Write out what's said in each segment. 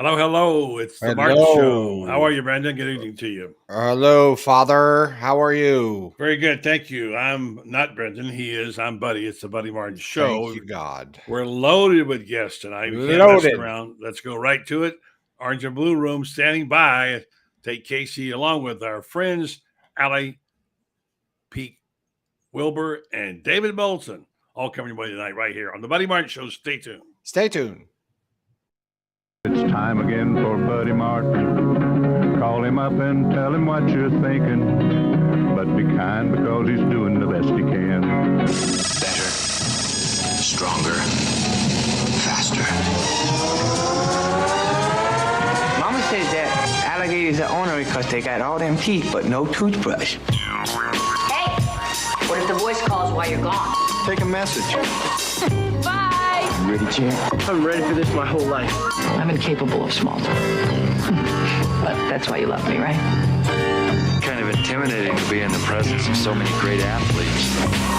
Hello, hello. It's the Martin Show. How Hello. are you, Brandon? Good evening to you. Hello, Father. How are you? Very good. Thank you. I'm not Brendan. He is. I'm Buddy. It's the Buddy Martin Thank Show. you, God. We're loaded with guests tonight. We can't mess Loaded. around. Let's go right to it. Orange and Blue Room standing by. Tate Casey, along with our friends, Allie, Pete, Wilbur, and David Bolton, all coming your way tonight right here on the Buddy Martin Show. Stay tuned. Stay tuned. It's time again for Buddy Martin. Call him up and tell him what you're thinking. But be kind because he's doing the best he can. Better, stronger, faster. Mama says that alligators are ornery because they got all them teeth but no toothbrush. Hey, what if the voice calls while you're gone? Take a message. Bye. You ready, champ? I'm ready for this my whole life. I'm incapable of small talk. But that's why you love me, right? Kind of intimidating to be in the presence of so many great athletes.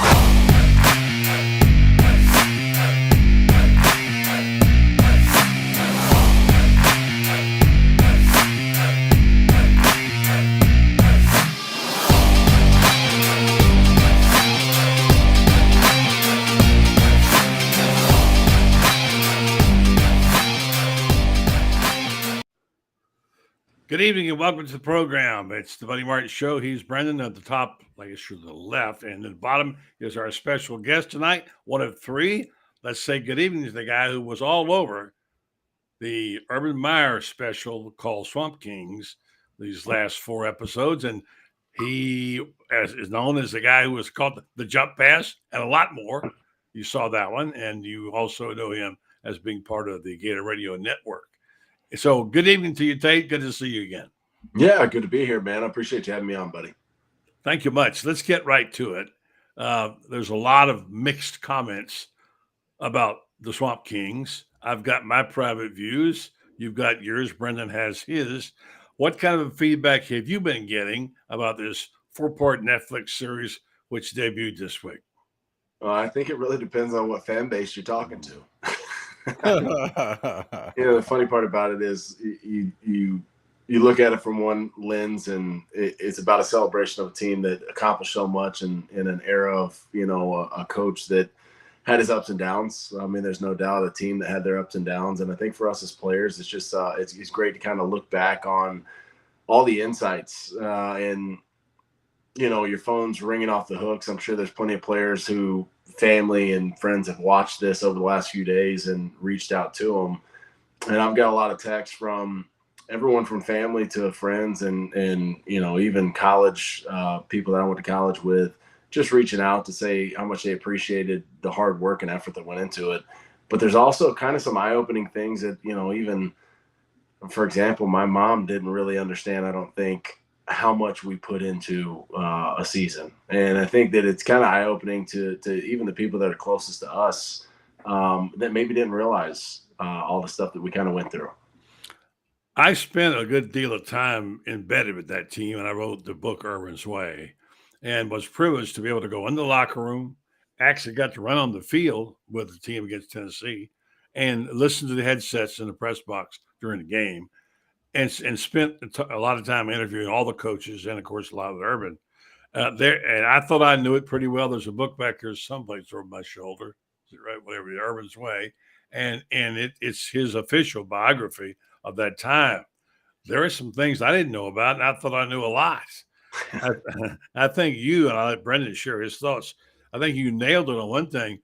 Good evening and welcome to the program. It's the Buddy Martin Show. He's Brendan at the top, like it's to the left, and at the bottom is our special guest tonight, one of three. Let's say good evening to the guy who was all over the Urban Meyer special called Swamp Kings these last four episodes, and he is known as the guy who was called the Jump Pass and a lot more. You saw that one, and you also know him as being part of the Gator Radio Network. So good evening to you, Tate. Good to see you again. Yeah, good to be here, man. I appreciate you having me on, buddy. Thank you much. Let's get right to it. There's a lot of mixed comments about the Swamp Kings. I've got my private views. You've got yours. Brendan has his. What kind of feedback have you been getting about this four-part Netflix series which debuted this week? I think it really depends on what fan base you're talking to. The funny part about it is you look at it from one lens, and it's about a celebration of a team that accomplished so much in an era of a coach that had his ups and downs. I mean, there's no doubt a team that had their ups and downs, and I think for us as players, it's just it's great to kind of look back on all the insights and your phone's ringing off the hooks. I'm sure there's plenty of players who family and friends have watched this over the last few days and reached out to them. And I've got a lot of texts from everyone from family to friends and even college people that I went to college with, just reaching out to say how much they appreciated the hard work and effort that went into it. But there's also kind of some eye-opening things that, even, for example, my mom didn't really understand, I don't think, how much we put into a season. And I think that it's kind of eye-opening to even the people that are closest to us that maybe didn't realize all the stuff that we kind of went through. I spent a good deal of time embedded with that team, and I wrote the book Urban's Way, and was privileged to be able to go in the locker room, actually got to run on the field with the team against Tennessee, and listen to the headsets in the press box during the game. And spent a lot of time interviewing all the coaches and, of course, a lot of the Urban there. And I thought I knew it pretty well. There's a book back there someplace over my shoulder, right? Whatever, the Urban's Way, and it's his official biography of that time. There are some things I didn't know about, and I thought I knew a lot. I think you, and I'll let Brendan share his thoughts. I think you nailed it on one thing.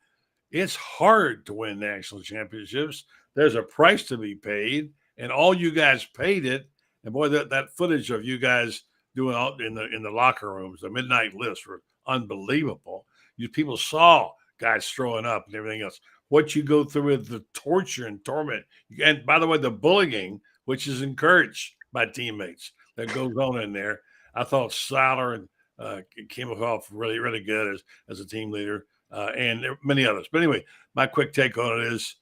It's hard to win national championships. There's a price to be paid. And all you guys paid it. And boy, that footage of you guys doing all in the locker rooms, the midnight lifts were unbelievable. You people saw guys throwing up and everything else. What you go through with the torture and torment. And by the way, the bullying, which is encouraged by teammates, that goes on in there. I thought Siler and came off really, really good as a team leader, and there were many others. But anyway, my quick take on it is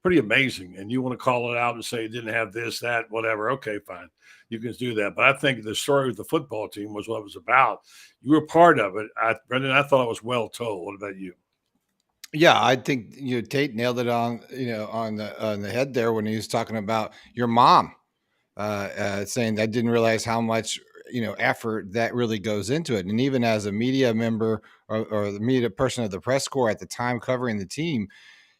pretty amazing. And you want to call it out and say it didn't have this, that, whatever. Okay, fine. You can do that. But I think the story with the football team was what it was about. You were part of it. Brendan, I thought it was well told. What about you? Yeah, I think Tate nailed it on on the head there when he was talking about your mom, saying I didn't realize how much effort that really goes into it, and even as a media member or the media person of the press corps at the time covering the team,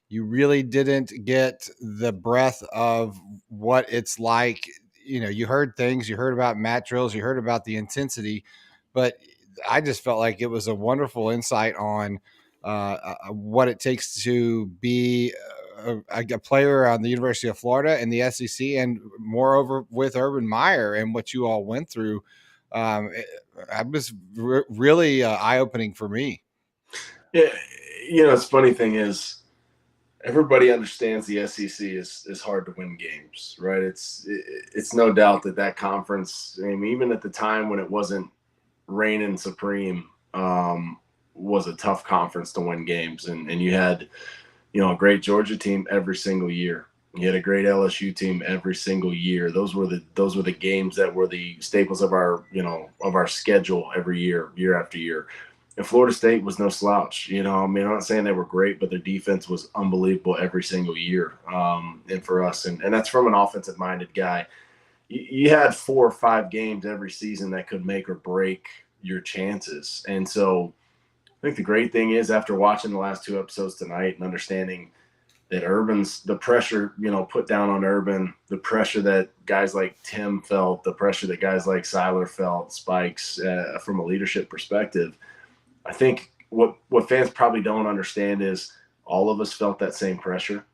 you really didn't get the breadth of what it's like. You heard things, you heard about mat drills, you heard about the intensity, but I just felt like it was a wonderful insight on what it takes to be a player on the University of Florida and the SEC, and moreover with Urban Meyer and what you all went through. It was really eye-opening for me. Yeah, the funny thing is, everybody understands the SEC is hard to win games, right? It's no doubt that conference, I mean, even at the time when it wasn't reigning supreme, was a tough conference to win games, and you had a great Georgia team every single year. You had a great LSU team every single year. Those were the games that were the staples of our schedule every year after year. And Florida State was no slouch. I mean, I'm not saying they were great, but their defense was unbelievable every single year. And for us, and that's from an offensive-minded guy. You had 4 or 5 games every season that could make or break your chances. And so I think the great thing is, after watching the last 2 episodes tonight and understanding that the pressure, put down on Urban, the pressure that guys like Tim felt, the pressure that guys like Seiler felt, Spikes, from a leadership perspective, I think what fans probably don't understand is all of us felt that same pressure.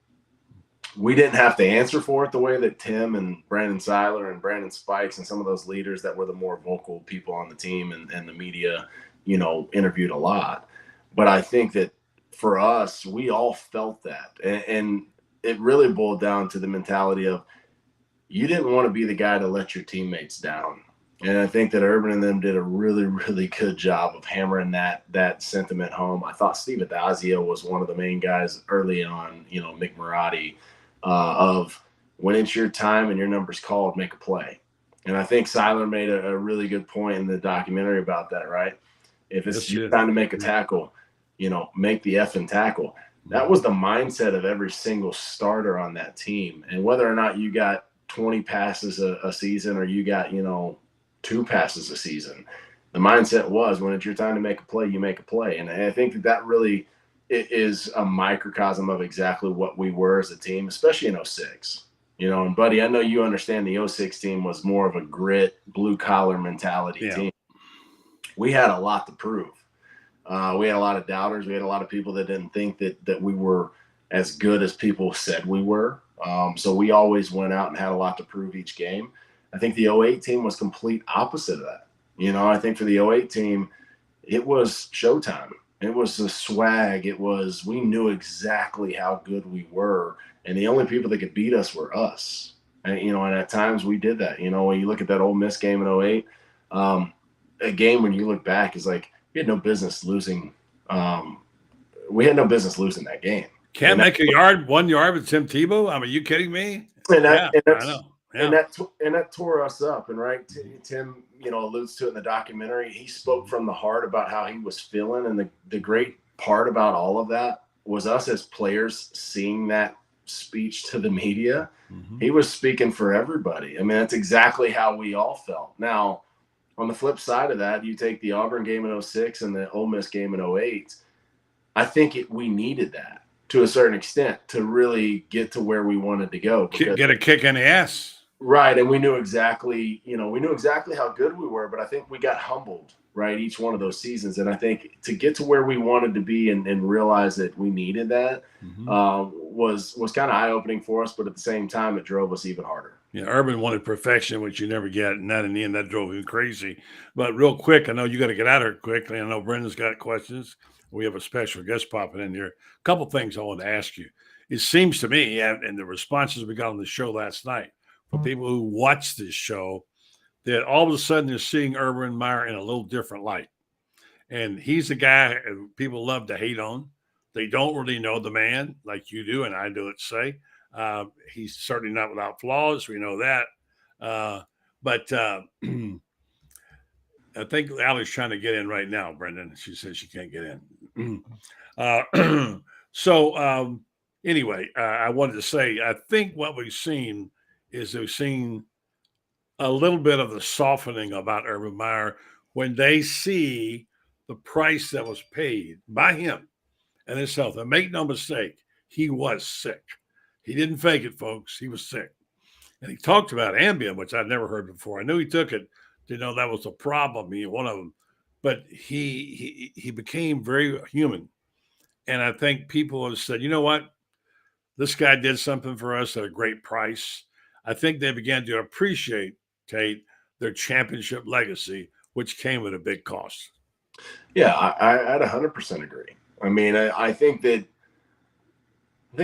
We didn't have to answer for it the way that Tim and Brandon Seiler and Brandon Spikes and some of those leaders that were the more vocal people on the team and the media, interviewed a lot. But I think that for us, we all felt that. And it really boiled down to the mentality of, you didn't want to be the guy to let your teammates down. And I think that Urban and them did a really, really good job of hammering that sentiment home. I thought Steve Adazio was one of the main guys early on, Mick Marotti, of when it's your time and your number's called, make a play. And I think Seiler made a really good point in the documentary about that, right? If it's your time to make a tackle, make the effing tackle. That was the mindset of every single starter on that team. And whether or not you got 20 passes a season or you got, 2 passes a season, the mindset was, when it's your time to make a play, you make a play. And I think that really is a microcosm of exactly what we were as a team, especially in 06. And Buddy, I know you understand the 06 team was more of a grit, blue-collar mentality team. We had a lot to prove. We had a lot of doubters. We had a lot of people that didn't think that we were as good as people said we were. So we always went out and had a lot to prove each game. I think the 08 team was complete opposite of that. I think for the 08 team, it was showtime. It was the swag. We knew exactly how good we were. And the only people that could beat us were us. And, and at times we did that. When you look at that Ole Miss game in 08, a game when you look back is like, we had no business losing. We had no business losing that game. Can't make 1 yard with Tim Tebow? I mean, are you kidding me? And I know. Yeah. And that tore us up. And right, Tim, alludes to it in the documentary. He spoke from the heart about how he was feeling. And the great part about all of that was us as players seeing that speech to the media. Mm-hmm. He was speaking for everybody. I mean, that's exactly how we all felt. Now, on the flip side of that, you take the Auburn game in 06 and the Ole Miss game in 08. I think we needed that to a certain extent to really get to where we wanted to go. Get a kick in the ass. Right. And we knew exactly how good we were, but I think we got humbled, right, each one of those seasons. And I think to get to where we wanted to be and realize that we needed that was kind of eye-opening for us, but at the same time, it drove us even harder. Yeah, Urban wanted perfection, which you never get, and that in the end, that drove him crazy. But real quick, I know you got to get out of here quickly. I know Brendan's got questions. We have a special guest popping in here. A couple things I want to ask you. It seems to me, and the responses we got on the show last night, for people who watch this show, that all of a sudden they're seeing Urban Meyer in a little different light. And he's a guy people love to hate on. They don't really know the man like you do and I do, let's say. He's certainly not without flaws. We know that. But I think Allie's trying to get in right now, Brendan. She says she can't get in. So anyway, I wanted to say, I think what we've seen is we've seen a little bit of the softening about Urban Meyer when they see the price that was paid by him and his health. And make no mistake, he was sick. He didn't fake it, folks. He was sick. And he talked about Ambien, which I'd never heard before. I knew he took it, didn't know that was a problem. One of them, but he became very human. And I think people have said, you know what, this guy did something for us at a great price. I think they began to appreciate, Tate, their championship legacy, which came at a big cost. Yeah, I'd 100% agree. I mean, I think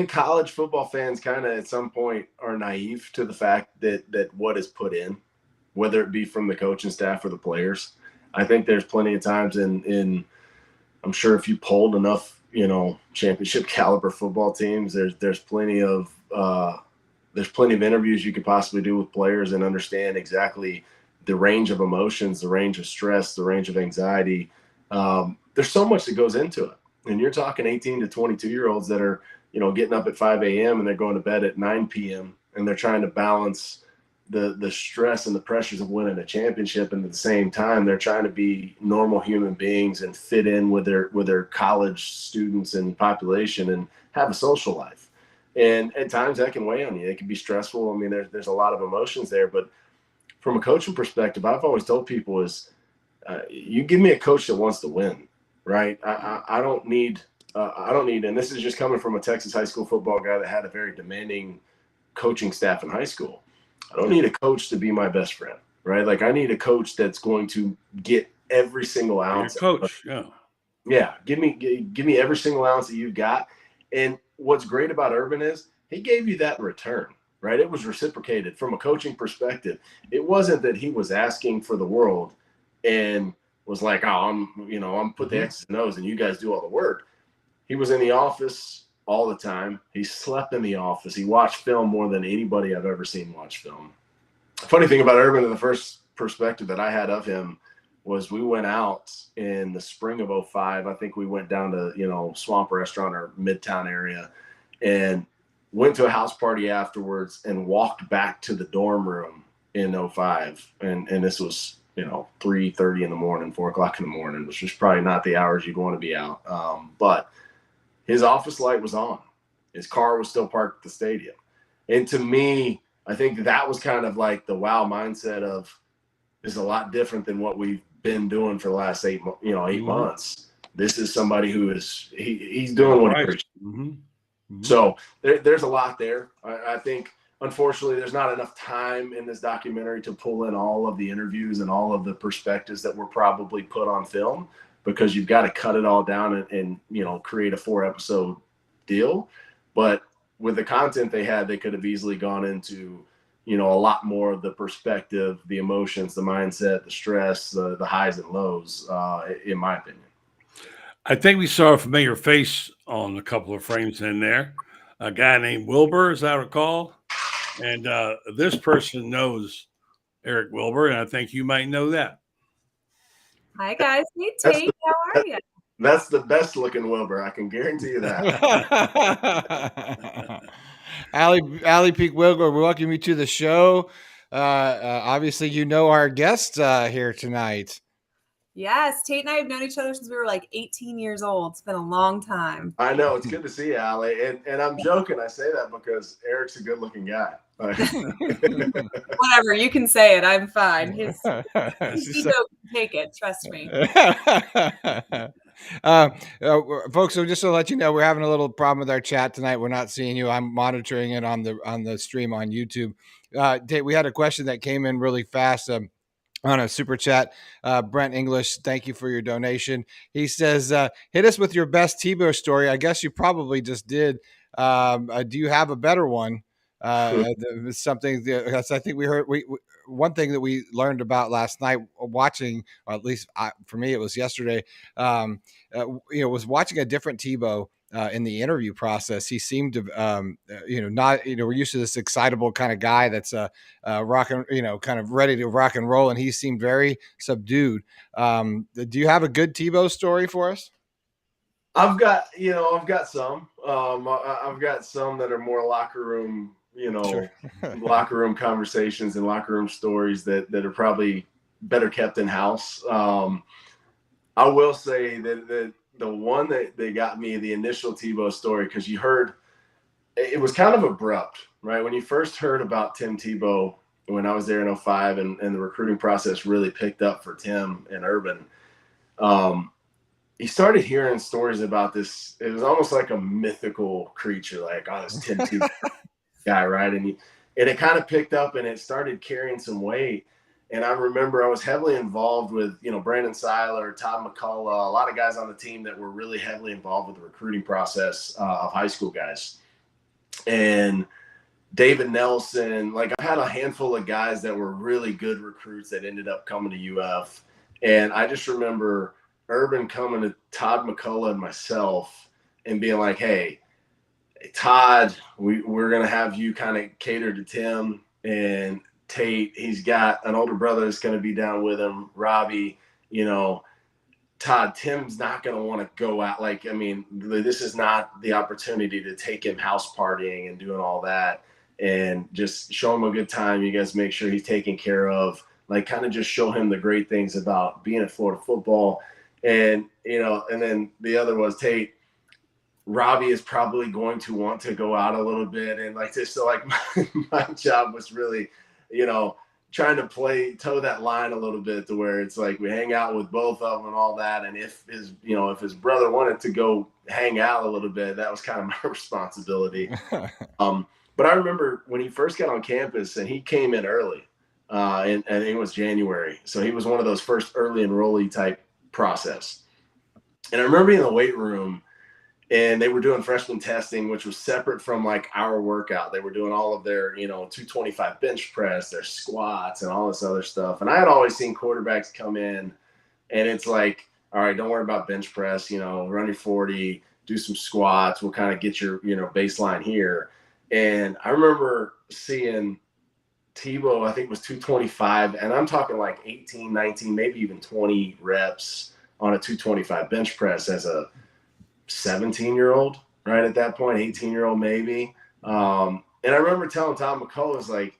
college football fans kind of at some point are naive to the fact that what is put in, whether it be from the coaching staff or the players. I think there's plenty of times in I'm sure if you polled enough, championship caliber football teams, there's plenty of interviews you could possibly do with players and understand exactly the range of emotions, the range of stress, the range of anxiety. There's so much that goes into it. And you're talking 18 to 22-year-olds that are, getting up at 5 a.m. and they're going to bed at 9 p.m. and they're trying to balance the stress and the pressures of winning a championship. And at the same time, they're trying to be normal human beings and fit in with their college students and population and have a social life. And at times that can weigh on you. It can be stressful. I mean, there's a lot of emotions there, but from a coaching perspective, I've always told people is you give me a coach that wants to win, right? I don't need, and this is just coming from a Texas high school football guy that had a very demanding coaching staff in high school. I don't need a coach to be my best friend, right? Like I need a coach that's going to get every single ounce. Coach, yeah. Yeah, give me every single ounce that you've got. And what's great about Urban is he gave you that in return, right? It was reciprocated from a coaching perspective. It wasn't that he was asking for the world and was like, oh, I'm put the X's and O's and you guys do all the work. He was in the office all the time. He slept in the office. He watched film more than anybody I've ever seen watch film. Funny thing about Urban, the first perspective that I had of him was we went out in the spring of 2005. I think we went down to, Swamp Restaurant or Midtown area and went to a house party afterwards and walked back to the dorm room in 2005. And this was, 3:30 in the morning, 4 o'clock in the morning, which was probably not the hours you'd want to be out. But his office light was on. His car was still parked at the stadium. And to me, I think that was kind of like the wow mindset of this is a lot different than what we've been doing for the last 8 months. This is somebody who is he's doing what he preaches. So there's a lot there. I think, unfortunately, there's not enough time in this documentary to pull in all of the interviews and all of the perspectives that were probably put on film because you've got to cut it all down and create a 4-episode deal. But with the content they had, they could have easily gone into a lot more of the perspective, the emotions, the mindset, the stress, the highs and lows, in my opinion. I think we saw a familiar face on a couple of frames in there. A guy named Wilbur, as I recall. And this person knows Eric Wilbur, and I think you might know that. Hi, guys. Hey, Tate. How are you? That's the best looking Wilbur. I can guarantee you that. Allie Peak Wilbur, we welcome you to the show. Obviously, our guest here tonight. Yes, Tate and I have known each other since we were like 18 years old. It's been a long time. I know. It's good to see you, Allie. And I'm joking. I say that because Eric's a good looking guy. Whatever. You can say it. I'm fine. His ego can take it. Trust me. Folks, so just to let you know, we're having a little problem with our chat tonight. We're not seeing you. I'm monitoring it on the stream on YouTube. Tate, we had a question that came in really fast. On a super chat, Brent English, thank you for your donation. He says, hit us with your best Tebow story. I guess you probably just did. Do you have a better one? Something that I think we heard. One thing that we learned about last night watching, or at least for me, it was yesterday, was watching a different Tebow in the interview process. He seemed to, not, we're used to this excitable kind of guy that's rocking, kind of ready to rock and roll. And he seemed very subdued. Do you have a good Tebow story for us? I've got some. I've got some that are more locker room, Sure. locker room conversations and locker room stories that are probably better kept in house. I will say that the one that got me, the initial Tebow story, because you heard it was kind of abrupt, right? When you first heard about Tim Tebow when I was there in 05 and the recruiting process really picked up for Tim and Urban, he started hearing stories about this. It was almost like a mythical creature, like, oh, this Tim Tebow guy, right? And it kind of picked up and it started carrying some weight. And I remember I was heavily involved with, Brandon Seiler, Todd McCullough, a lot of guys on the team that were really heavily involved with the recruiting process of high school guys. And David Nelson, like I've had a handful of guys that were really good recruits that ended up coming to UF. And I just remember Urban coming to Todd McCullough and myself and being like, hey, Todd, we're going to have you kind of cater to Tim and Tate. He's got an older brother that's going to be down with him, Robbie. Todd, Tim's not going to want to go out. Like, I mean, this is not the opportunity to take him house partying and doing all that, and just show him a good time. You guys make sure he's taken care of, like kind of just show him the great things about being at Florida football. And, and then the other was Tate. Robbie is probably going to want to go out a little bit and like this. So like my job was really, trying to toe that line a little bit to where it's like we hang out with both of them and all that. And if his brother wanted to go hang out a little bit, that was kind of my responsibility. But I remember when he first got on campus and he came in early, and I think it was January. So he was one of those first early enrollee type process. And I remember being in the weight room and they were doing freshman testing, which was separate from like our workout. They were doing all of their, 225 bench press, their squats and all this other stuff. And I had always seen quarterbacks come in and it's like, all right, don't worry about bench press, run your 40, do some squats. We'll kind of get your, baseline here. And I remember seeing Tebow, I think it was 225, and I'm talking like 18, 19, maybe even 20 reps on a 225 bench press as a 17-year-old, right at that point, 18-year-old maybe. And I remember telling Tom McCullough, was like,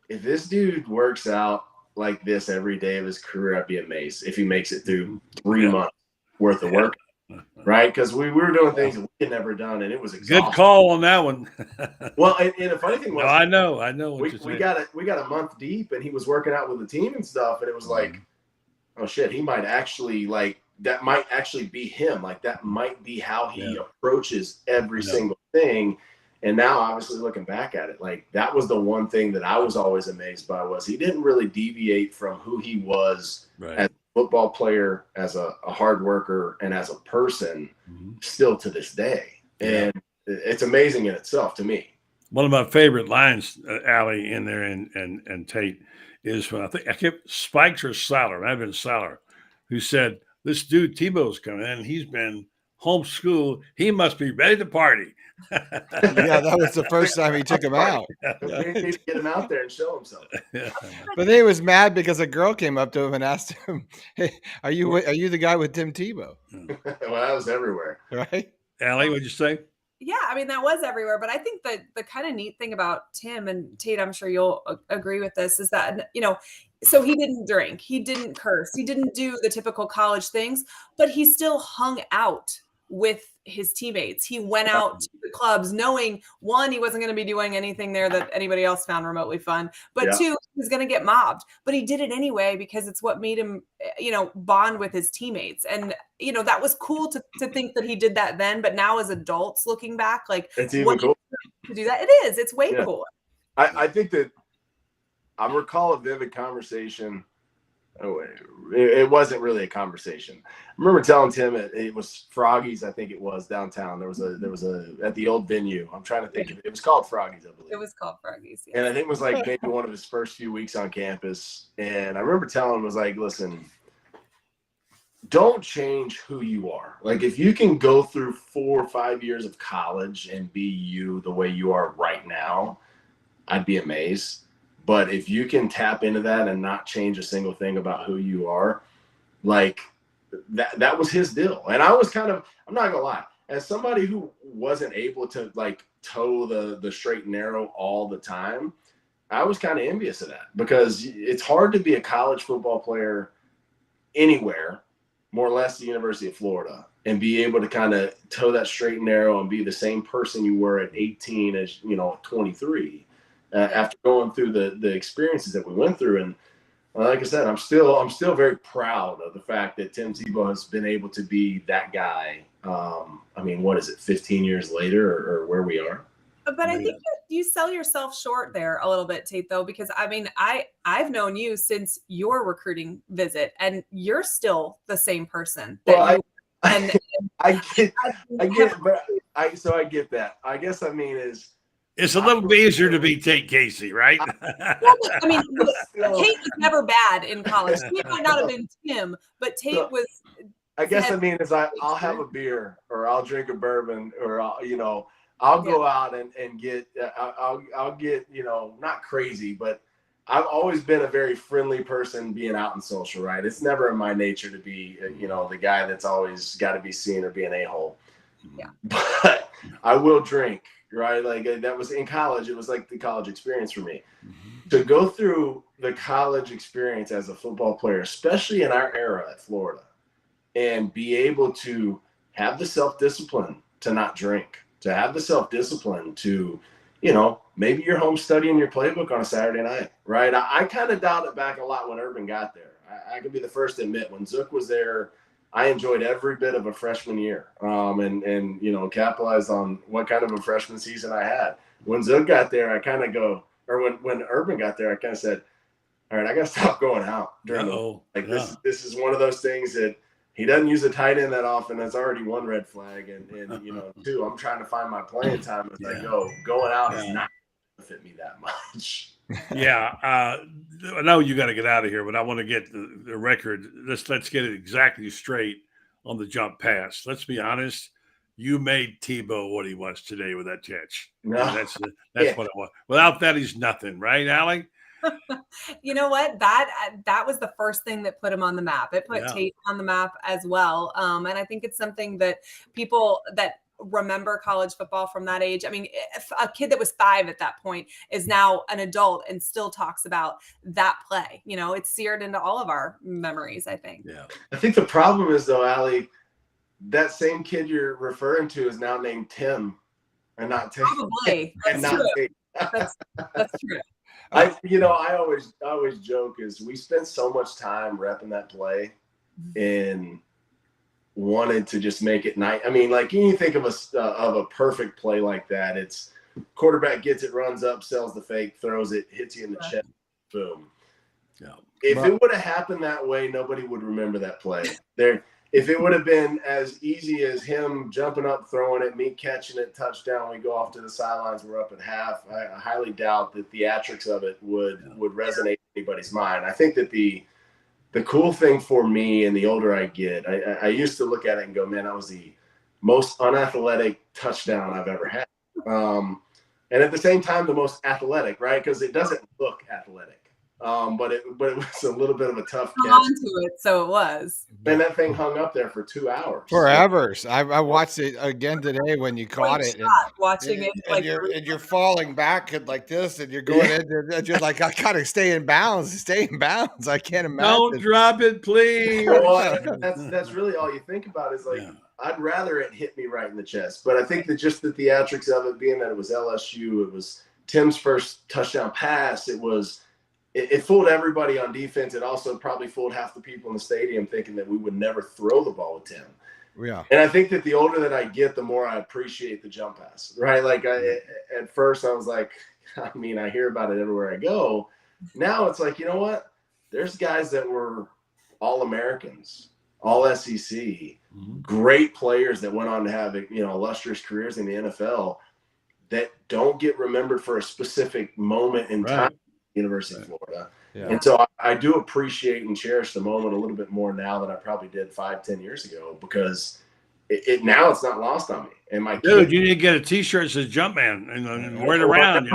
if this dude works out like this every day of his career, I'd be amazed if he makes it through 3 months worth of work, right? Because we were doing things that we had never done, and it was exhausting. Good call on that one. Well, and the funny thing was, I know. We got a month deep, and he was working out with the team and stuff, and it was like, oh shit, he might actually that might actually be him. Like that might be how he approaches every single thing. And now obviously looking back at it, like that was the one thing that I was always amazed by was he didn't really deviate from who he was as a football player, as a hard worker, and as a person still to this day. And it's amazing in itself to me. One of my favorite lines, Allie, in there and Tate, is when I kept Spikes or Siler, might have been Siler, who said, this dude Tebow's coming in, he's been homeschooled. He must be ready to party. Yeah, that was the first time he took him out. We need to get him out there and show himself. But then he was mad because a girl came up to him and asked him, hey, are you the guy with Tim Tebow? Well, that was everywhere. Right? Allie, what'd you say? Yeah, I mean, that was everywhere. But I think that the kind of neat thing about Tim and Tate, I'm sure you'll agree with this, is that, so he didn't drink, he didn't curse, he didn't do the typical college things, but he still hung out with his teammates. He went out to the clubs knowing, one, he wasn't going to be doing anything there that anybody else found remotely fun, but two, he was going to get mobbed. But he did it anyway because it's what made him, bond with his teammates. And, that was cool to think that he did that then. But now as adults looking back, like, it's even cool to do that. It is. It's way cooler. I think that I recall a vivid conversation. Oh, it wasn't really a conversation. I remember telling Tim it was Froggy's, I think it was downtown. There was a at the old venue. I'm trying to think of it. It was called Froggy's, I believe. It was called Froggy's. Yeah. And I think it was like maybe one of his first few weeks on campus. And I remember telling him, was like, listen, don't change who you are. Like if you can go through 4 or 5 years of college and be you the way you are right now, I'd be amazed. But if you can tap into that and not change a single thing about who you are, like that was his deal. And I was I'm not gonna lie, as somebody who wasn't able to like toe the straight and narrow all the time, I was kind of envious of that, because it's hard to be a college football player anywhere, more or less the University of Florida, and be able to kind of toe that straight and narrow and be the same person you were at 18 as, you know, 23, after going through the experiences that we went through. And like I said, I'm still very proud of the fact that Tim Tebow has been able to be that guy. I mean, what is it, 15 years later, or where we are? But I think that you sell yourself short there a little bit, Tate, though, because I mean, I've known you since your recruiting visit, and you're still the same person. Well, I get, but I get that. I guess I mean is it's a little bit easier to be Tate Casey, right? Well, I mean, Tate was never bad in college. Tate might not have been Tim, but Tate was. I guess I mean is I'll have a beer, or I'll drink a bourbon, or I'll go out and get I'll get, you know, not crazy, but I've always been a very friendly person being out in social, right? It's never in my nature to be, you know, the guy that's always got to be seen or be an a-hole. Yeah. But I will drink, right? Like that was in college. It was like the college experience for me. To go through the college experience as a football player, especially in our era at Florida, and be able to have the self-discipline to not drink, to have the self-discipline to, you know, maybe you're home studying your playbook on a Saturday night, right? I kind of dialed it back a lot when Urban got there. I could be the first to admit, when Zook was there, I enjoyed every bit of a freshman year, and you know, capitalized on what kind of a freshman season I had. When Zook got there, I kind of go, or when Urban got there, I kind of said, all right, I got to stop going out during this is one of those things that he doesn't use a tight end that often. That's already one red flag. And you know, two, I'm trying to find my playing time as I go. Going out is not going to fit me that much. Yeah. I know you got to get out of here, but I want to get the record. Let's get it exactly straight on the jump pass. Let's be honest. You made Tebow what he was today with that catch. No. That's what it was. Without that, he's nothing, right, Allie? You know what? That was the first thing that put him on the map. It put Tate on the map as well. And I think it's something that people that remember college football from that age. I mean, if a kid that was 5 at that point is now an adult and still talks about that play, you know, it's seared into all of our memories, I think. Yeah. I think the problem is, though, Allie, that same kid you're referring to is now named Tim and not Tate. Probably. That's true. That's true. I always joke is we spent so much time repping that play and wanted to just make it nice. I mean, like, you think of a perfect play like that. It's quarterback gets it, runs up, sells the fake, throws it, hits you in the chest, boom. Yeah. If it would have happened that way, nobody would remember that play. If it would have been as easy as him jumping up, throwing it, me catching it, touchdown, we go off to the sidelines, we're up at half, I highly doubt the theatrics of it would resonate in anybody's mind. I think that the cool thing for me, and the older I get, I used to look at it and go, man, that was the most unathletic touchdown I've ever had. And at the same time, the most athletic, right? Because it doesn't look athletic. But it was a little bit of a tough catch. Onto it, so it was. And that thing hung up there for 2 hours. For hours. I watched it again today when you caught it. Watching it, like, and you're falling back like this, and you're going in, and you're like, I gotta stay in bounds. I can't imagine. Don't drop it, please. Well, that's really all you think about is like, I'd rather it hit me right in the chest. But I think that just the theatrics of it, being that it was LSU, it was Tim's first touchdown pass, it fooled everybody on defense. It also probably fooled half the people in the stadium thinking that we would never throw the ball with Tim. Yeah. And I think that the older that I get, the more I appreciate the jump pass, right? Like at first I was like, I mean, I hear about it everywhere I go. Now it's like, you know what? There's guys that were All-Americans, All-SEC, great players that went on to have, illustrious careers in the NFL that don't get remembered for a specific moment in time. University of Florida. Yeah. And so I do appreciate and cherish the moment a little bit more now than I probably did 5-10 years ago, because now it's not lost on me. And my dude, you need to get a t-shirt that says Jumpman and wear it around.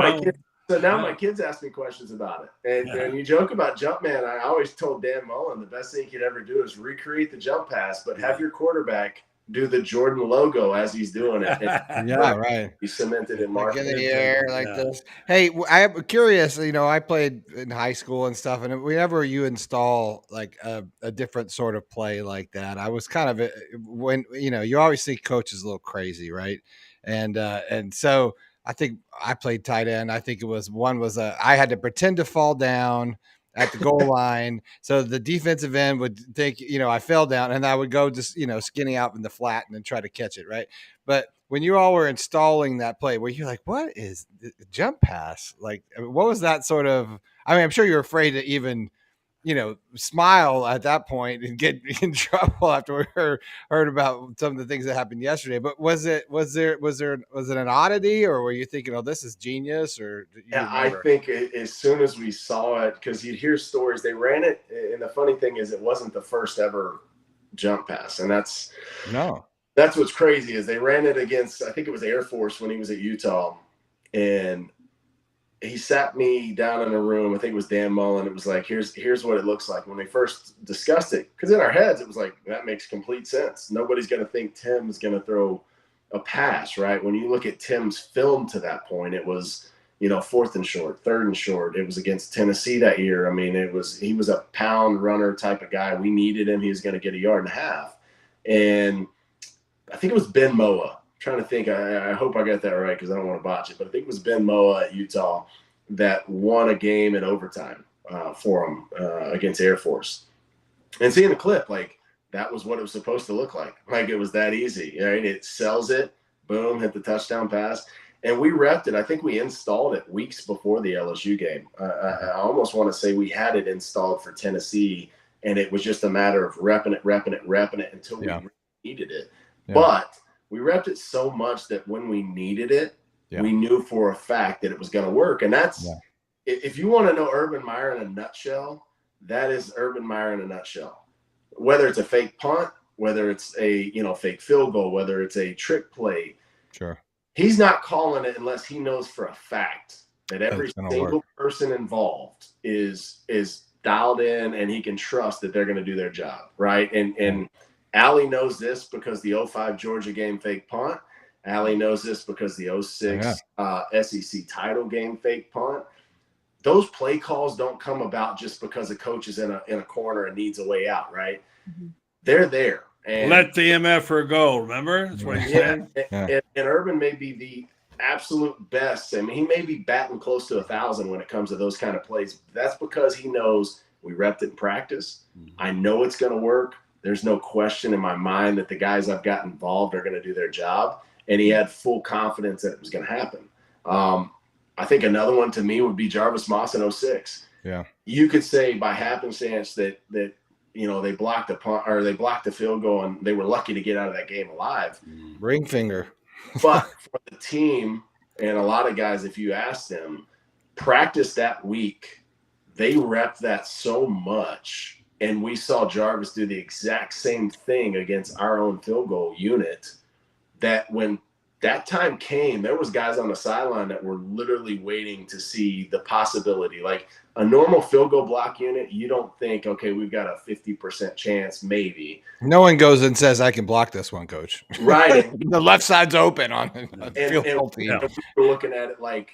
So now my kids ask me questions about it. And you joke about jump man. I always told Dan Mullen the best thing he could ever do is recreate the jump pass, but have your quarterback do the Jordan logo as he's doing it. Yeah, right. He cemented in Like Mark. in the air like this. Hey, I'm curious, I played in high school and stuff, and whenever you install like a different sort of play like that, I was kind of when you always see coaches a little crazy, right? And so I think I played tight end. I think it was I had to pretend to fall down at the goal line. So the defensive end would think, I fell down, and I would go just, skinny out in the flat and then try to catch it. Right. But when you all were installing that play, where you're like, what is the jump pass? Like, what was that sort of, I'm sure you're afraid to even, smile at that point and get in trouble after we heard about some of the things that happened yesterday. But was it an oddity, or were you thinking, oh, this is genius? Or yeah, I think as soon as we saw it, because you'd hear stories, they ran it. And the funny thing is, it wasn't the first ever jump pass. And that's what's crazy is they ran it against, I think it was Air Force when he was at Utah. And he sat me down in a room. I think it was Dan Mullen. It was like, here's what it looks like when we first discussed it. Because in our heads, it was like, that makes complete sense. Nobody's going to think Tim's going to throw a pass, right? When you look at Tim's film to that point, it was, 4th and short, 3rd and short. It was against Tennessee that year. I mean, he was a pound runner type of guy. We needed him. He was going to get 1.5 yards. And I think it was Ben Moa. Trying to think, I hope I got that right because I don't want to botch it, but I think it was Ben Moa at Utah that won a game in overtime for him against Air Force. And seeing the clip, like, that was what it was supposed to look like. Like, it was that easy, right? It sells it, boom, hit the touchdown pass. And we repped it. I think we installed it weeks before the LSU game. I almost want to say we had it installed for Tennessee, and it was just a matter of repping it until we needed it. Yeah. But we repped it so much that when we needed it, we knew for a fact that it was going to work. And that's if you want to know Urban Meyer in a nutshell, that is Urban Meyer in a nutshell. Whether it's a fake punt, whether it's a fake field goal, whether it's a trick play, he's not calling it unless he knows for a fact that every single person involved is dialed in and he can trust that they're going to do their job, right? And Allie knows this because the 05 Georgia game fake punt. Allie knows this because the 06 SEC title game fake punt. Those play calls don't come about just because a coach is in a corner and needs a way out, right? Mm-hmm. They're there. And let the MFer go, remember? That's what he said. And Urban may be the absolute best. I mean, he may be batting close to 1,000 when it comes to those kind of plays. That's because he knows we repped it in practice. Mm-hmm. I know it's going to work. There's no question in my mind that the guys I've got involved are going to do their job. And he had full confidence that it was going to happen. I think another one to me would be Jarvis Moss in 06. Yeah. You could say by happenstance that they blocked the punt or they blocked the field goal and they were lucky to get out of that game alive. Ring finger. But for the team and a lot of guys, if you ask them, practice that week, they repped that so much. And we saw Jarvis do the exact same thing against our own field goal unit that when that time came, there was guys on the sideline that were literally waiting to see the possibility. Like a normal field goal block unit, you don't think, okay, we've got a 50% chance, maybe. No one goes and says, I can block this one, coach. Right. The left side's open on field goal team. We're looking at it like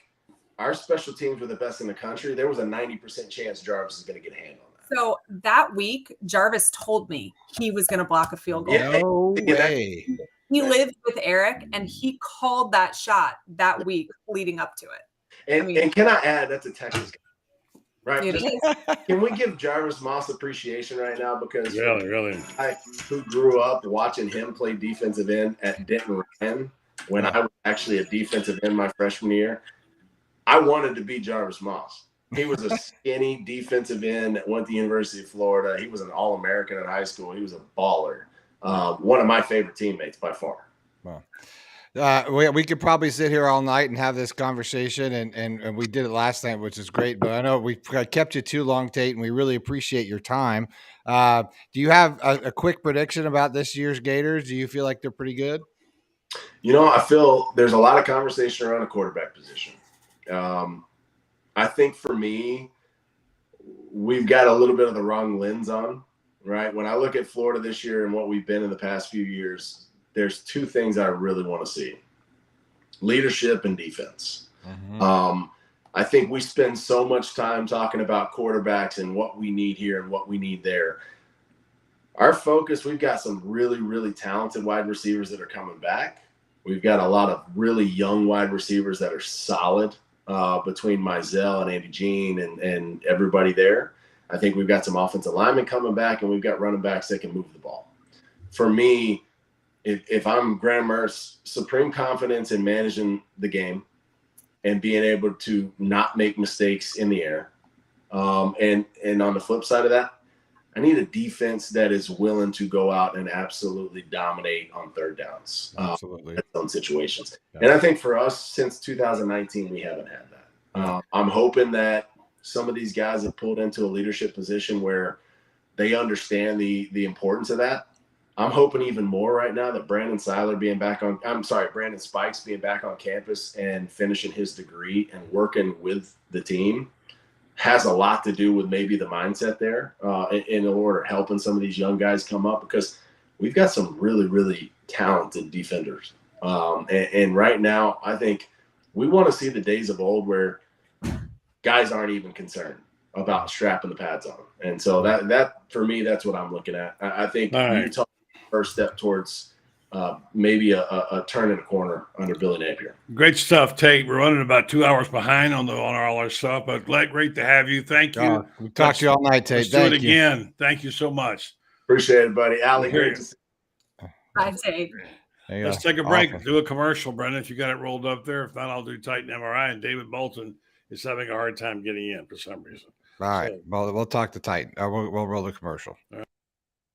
our special teams were the best in the country. There was a 90% chance Jarvis is going to get a hand on that. So that week, Jarvis told me he was going to block a field goal. No way. He lived with Eric, and he called that shot that week leading up to it. And can I add, that's a Texas guy, right? Can we give Jarvis Moss appreciation right now? Because really, I who grew up watching him play defensive end at Denton Ryan when I was actually a defensive end my freshman year, I wanted to be Jarvis Moss. He was a skinny defensive end that went to the University of Florida. He was an All-American in high school. He was a baller. One of my favorite teammates by far. Well, we could probably sit here all night and have this conversation, and we did it last night, which is great. But I know we kept you too long, Tate, and we really appreciate your time. Do you have a quick prediction about this year's Gators? Do you feel like they're pretty good? I feel there's a lot of conversation around the quarterback position. I think for me, we've got a little bit of the wrong lens on, right? When I look at Florida this year and what we've been in the past few years, there's two things I really want to see: leadership and defense. I think we spend so much time talking about quarterbacks and what we need here and what we need there. Our focus, we've got some really, really talented wide receivers that are coming back. We've got a lot of really young wide receivers that are solid between Mizell and Andy Jean and everybody there. I think we've got some offensive linemen coming back, and we've got running backs that can move the ball. For me, if I'm Graham Mertz, supreme confidence in managing the game and being able to not make mistakes in the air. And on the flip side of that, I need a defense that is willing to go out and absolutely dominate on third downs. Absolutely. On situations. Yeah. And I think for us, since 2019, we haven't had that. I'm hoping that some of these guys have pulled into a leadership position where they understand the importance of that. I'm hoping even more right now that Brandon Spikes being back on campus and finishing his degree and working with the team has a lot to do with maybe the mindset there in order helping some of these young guys come up, because we've got some really, really talented defenders. And right now, I think we want to see the days of old where guys aren't even concerned about strapping the pads on. And so that for me, that's what I'm looking at. I think Utah first step towards maybe a turn in a corner under Billy Napier. Great stuff, Tate. We're running about 2 hours behind on all our stuff, but great to have you. Thank you. We'll talk to you all night, Tate. Let's do it again. Thank you so much. Appreciate it, buddy. Allie, great to see you. Bye, Tate. Let's take a break. Awesome. Do a commercial, Brendan, if you got it rolled up there. If not, I'll do Titan MRI. And David Moulton is having a hard time getting in for some reason. All right. Well, we'll talk to Titan. We'll roll the commercial.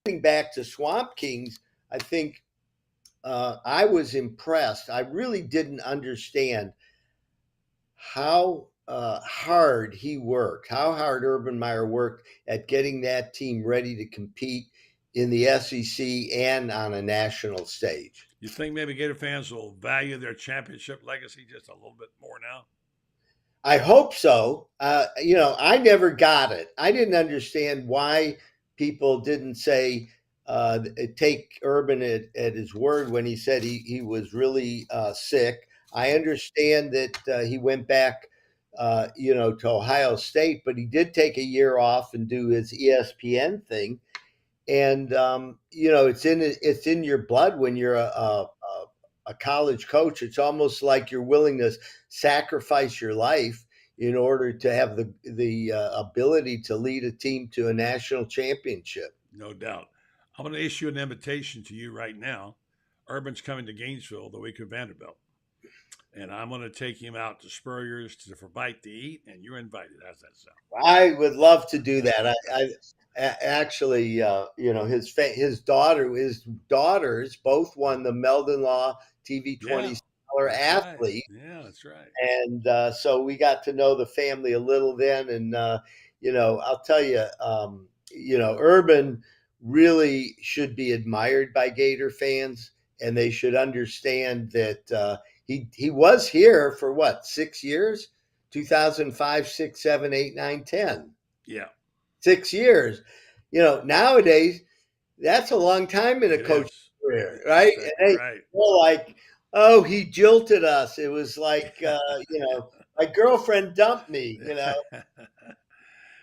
Getting back to Swamp Kings, I think I was impressed. I really didn't understand how hard he worked, how hard Urban Meyer worked at getting that team ready to compete in the SEC and on a national stage. You think maybe Gator fans will value their championship legacy just a little bit more now? I hope so. I never got it. I didn't understand why people didn't say, take Urban at his word when he said he was really sick. I understand that he went back, to Ohio State, but he did take a year off and do his ESPN thing. And, it's in your blood when you're a college coach. It's almost like you're willing to sacrifice your life in order to have the ability to lead a team to a national championship. No doubt. I'm going to issue an invitation to you right now. Urban's coming to Gainesville the week of Vanderbilt. And I'm going to take him out to Spurrier's for a bite to eat, and you're invited. How's that sound? I would love to do that. I actually, his daughters both won the Meldon Law TV 20 Scholar Athlete. Right. Yeah, that's right. And so we got to know the family a little then. And, I'll tell you, Urban really should be admired by Gator fans, and they should understand that he was here for 6 years? 2005, 6, 7, 8, 9, 10. Yeah. 6 years. Nowadays, that's a long time in a coach's career, right? And feel like, oh, he jilted us. It was like, my girlfriend dumped me,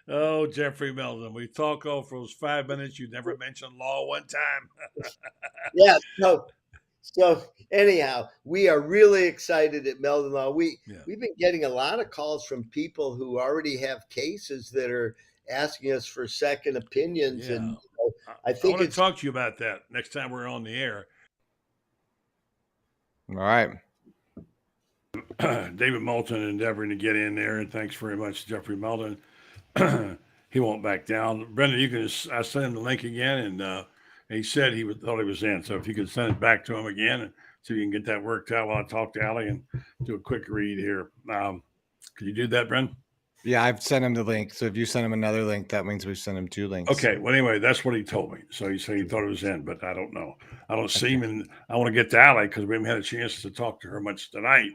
Oh, Jeffrey Meldon, we talk for those 5 minutes. You never mentioned law one time. Yeah. So anyhow, we are really excited at Meldon Law. We've been getting a lot of calls from people who already have cases that are asking us for second opinions. Yeah. And I think I want to talk to you about that next time we're on the air. All right. David Moulton endeavoring to get in there, and thanks very much, Jeffrey Meldon. He won't back down. Brendan, I sent him the link again, and he said thought he was in. So if you could send it back to him again and see if you can get that worked out while I talk to Allie and do a quick read here. Could you do that, Brendan? Yeah, I've sent him the link. So if you send him another link, that means we've sent him 2 links. Okay. Well, anyway, that's what he told me. So he said he thought it was in, but I don't know. I don't see him, and I want to get to Allie because we haven't had a chance to talk to her much tonight.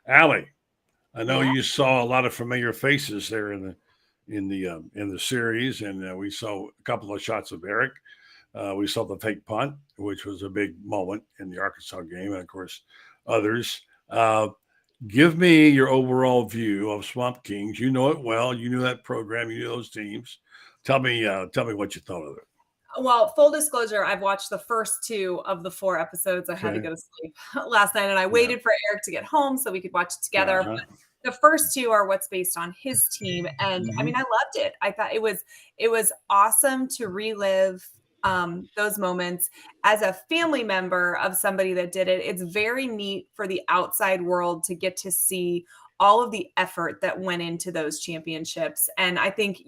Allie, I know you saw a lot of familiar faces there in the series, and we saw a couple of shots of Eric. We saw the fake punt, which was a big moment in the Arkansas game, and of course, others. Give me your overall view of Swamp Kings. You know it well. You knew that program. You knew those teams. Tell me what you thought of it. Well, full disclosure, I've watched the first 2 of the 4 episodes. I had to go to sleep last night, and I waited for Eric to get home so we could watch it together. Uh-huh. But the first 2 are what's based on his team, and I mean, I loved it. I thought it was awesome to relive those moments as a family member of somebody that did it. It's very neat for the outside world to get to see all of the effort that went into those championships. And I think,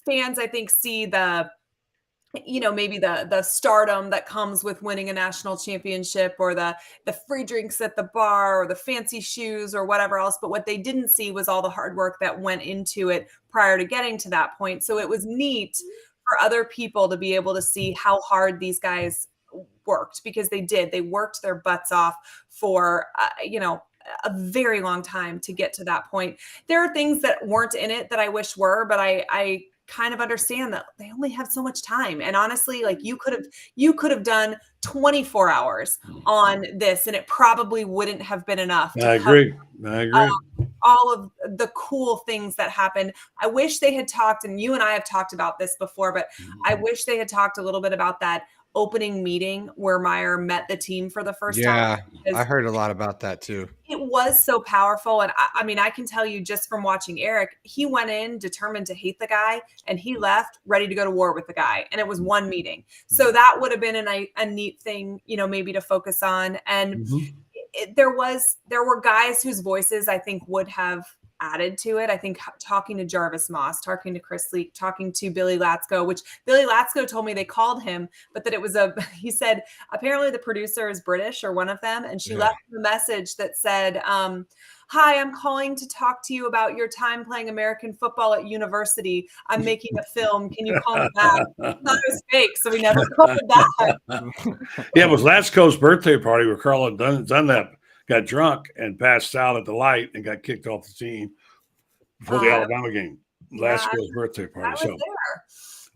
fans, see the, maybe the stardom that comes with winning a national championship, or the free drinks at the bar, or the fancy shoes, or whatever else. But what they didn't see was all the hard work that went into it prior to getting to that point. So it was neat for other people to be able to see how hard these guys worked, because they did. They worked their butts off for, a very long time to get to that point. There are things that weren't in it that I wish were, but I kind of understand that they only have so much time. And honestly, like you could have done 24 hours on this, and it probably wouldn't have been enough. I agree. All of the cool things that happened. I wish they had talked, and you and I have talked about this before, but I wish they had talked a little bit about that opening meeting where Meyer met the team for the first time. Yeah, I heard a lot about that too. It was so powerful. And I mean, I can tell you just from watching Eric, he went in determined to hate the guy, and he left ready to go to war with the guy. And it was one meeting. So that would have been a neat thing, maybe to focus on. And there were guys whose voices I think would have added to it. I think talking to Jarvis Moss, talking to Chris Leak, talking to Billy Latsko, which Billy Latsko told me they called him, but that it was he said, apparently the producer is British, or one of them. And she left a message that said, hi, I'm calling to talk to you about your time playing American football at university. I'm making a film. Can you call me back? It was fake, so we never called him back. Yeah, it was Latsko's birthday party where Carl had done that. Got drunk and passed out at the light and got kicked off the team before the Alabama game. Lasco's birthday party. I was there.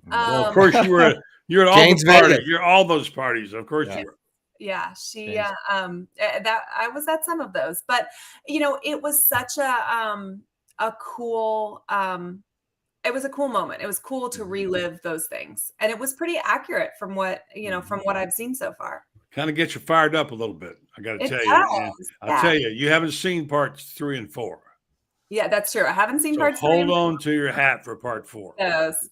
Well, of course you were. You're at all the parties. You're all those parties. Of course you were. Yeah, that I was at some of those, but it was such a cool. It was a cool moment. It was cool to relive those things, and it was pretty accurate from what I've seen so far. Kind of gets you fired up a little bit. I got to tell you. I'll tell you, you haven't seen parts 3 and 4. Yeah, that's true. I haven't seen parts 3. Hold on to your hat for part 4. Yes.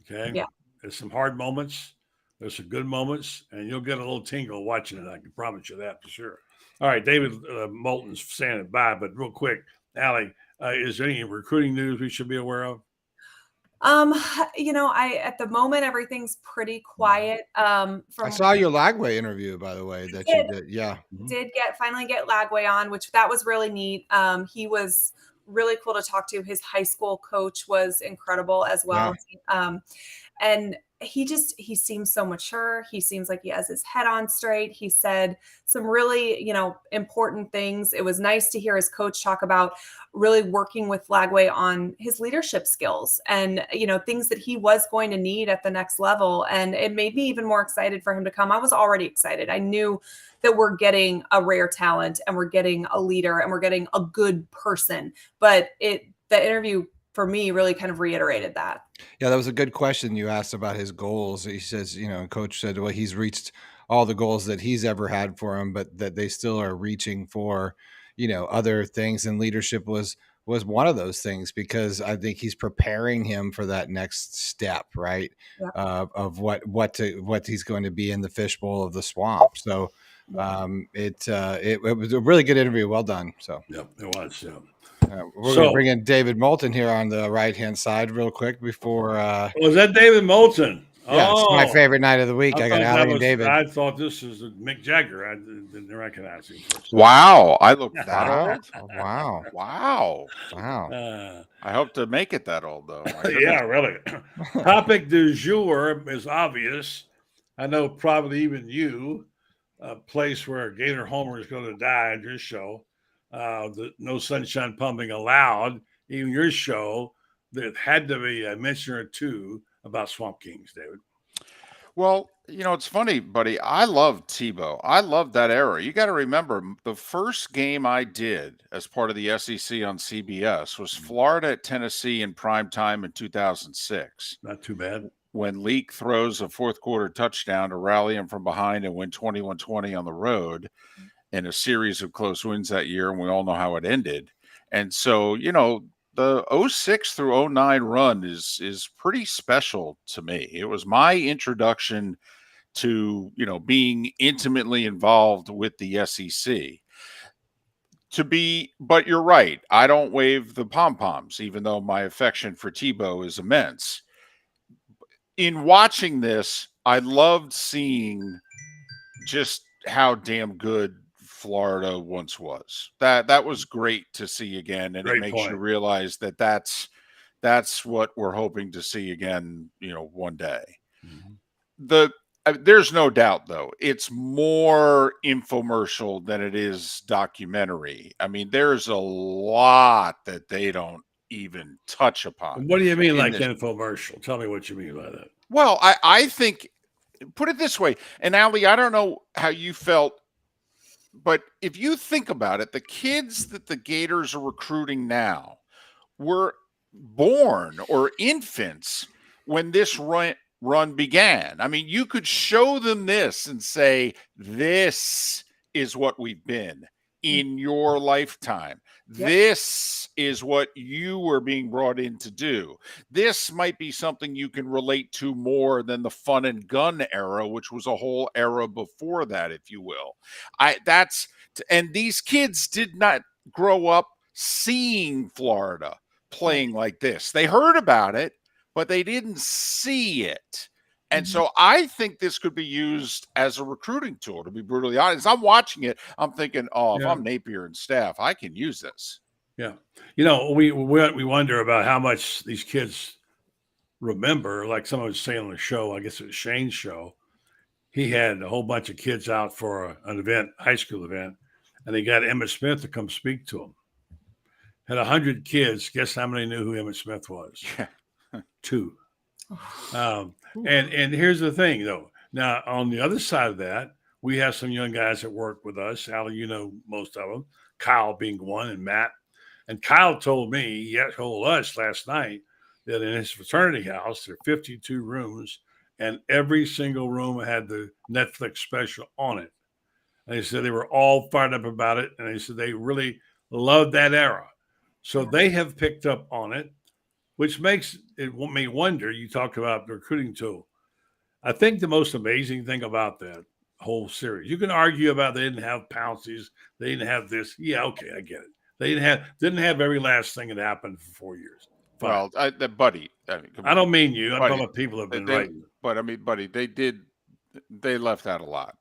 Okay. Yeah. There's some hard moments. There's some good moments, and you'll get a little tingle watching it. I can promise you that for sure. All right, David Moulton's saying it bye, but real quick, Allie, is there any recruiting news we should be aware of? At the moment everything's pretty quiet. I saw your Lagway interview, by the way, that you did. Yeah. Did finally get Lagway on, which that was really neat. He was really cool to talk to. His high school coach was incredible as well. Yeah. And he seems so mature. He seems like he has his head on straight. He said some really, important things. It was nice to hear his coach talk about really working with Lagway on his leadership skills and, things that he was going to need at the next level. And it made me even more excited for him to come. I was already excited. I knew that we're getting a rare talent, and we're getting a leader, and we're getting a good person. But the interview for me really kind of reiterated that. Yeah, that was a good question you asked about his goals. He says, coach said, well, he's reached all the goals that he's ever had for him, but that they still are reaching for, other things. And leadership was one of those things, because I think he's preparing him for that next step, right? Yeah. Of what he's going to be in the fishbowl of the swamp. So it was a really good interview. Well done. So yeah, it was. Yeah. We're going to bring in David Moulton here on the right-hand side real quick before. Was that David Moulton? Yeah, it's my favorite night of the week. I got Allie and David. I thought this was Mick Jagger. I didn't recognize him. Wow, I look that old. Wow. I hope to make it that old, though. Yeah, really. Topic du jour is obvious. I know probably even you, a place where Gator Homer is going to die in your show. the No Sunshine Pumping Allowed, even your show, there had to be a mention or two about Swamp Kings, David. Well, it's funny, buddy. I love Tebow. I love that era. You got to remember, the first game I did as part of the SEC on CBS was Florida at Tennessee in prime time in 2006. Not too bad. When Leak throws a fourth quarter touchdown to rally him from behind and win 21-20 on the road, in a series of close wins that year, and we all know how it ended. And so, the 06 through 09 run is pretty special to me. It was my introduction to, being intimately involved with the SEC. But you're right. I don't wave the pom-poms, even though my affection for Tebow is immense. In watching this, I loved seeing just how damn good Florida once was. That was great to see again, and Great it makes point. you realize that that's what we're hoping to see again, one day. There's no doubt, though, it's more infomercial than it is documentary. I mean, there's a lot that they don't even touch upon. What do you mean, like infomercial? Tell me what you mean by that. Well, I think, put it this way, and Allie, I don't know how you felt, but if you think about it, the kids that the Gators are recruiting now were born or infants when this run began. I mean, you could show them this and say, this is what we've been in your lifetime. Yep. This is what you were being brought in to do. This might be something you can relate to more than the fun and gun era, which was a whole era before that, if you will. And these kids did not grow up seeing Florida playing like this. They heard about it, but they didn't see it. And so I think this could be used as a recruiting tool, to be brutally honest. I'm watching it. I'm thinking, if I'm Napier and staff, I can use this. Yeah. We wonder about how much these kids remember. Like someone was saying on the show, I guess it was Shane's show. He had a whole bunch of kids out for an event, high school event, and he got Emmitt Smith to come speak to him. Had 100 kids. Guess how many knew who Emmitt Smith was? Yeah. 2. And here's the thing, though. Now, on the other side of that, we have some young guys that work with us. Allie, most of them. Kyle being one, and Matt. And Kyle told us last night that in his fraternity house, there are 52 rooms, and every single room had the Netflix special on it. And he said they were all fired up about it, and he said they really loved that era. So they have picked up on it, which makes it me wonder. You talked about the recruiting tool. I think the most amazing thing about that whole series, you can argue about they didn't have Pouncies, they didn't have this. Yeah, okay, I get it. They didn't have every last thing that happened for 4 years. Fine. Well, buddy, I don't mean you. I'm talking about people who have been writing. But I mean, buddy, they left out a lot.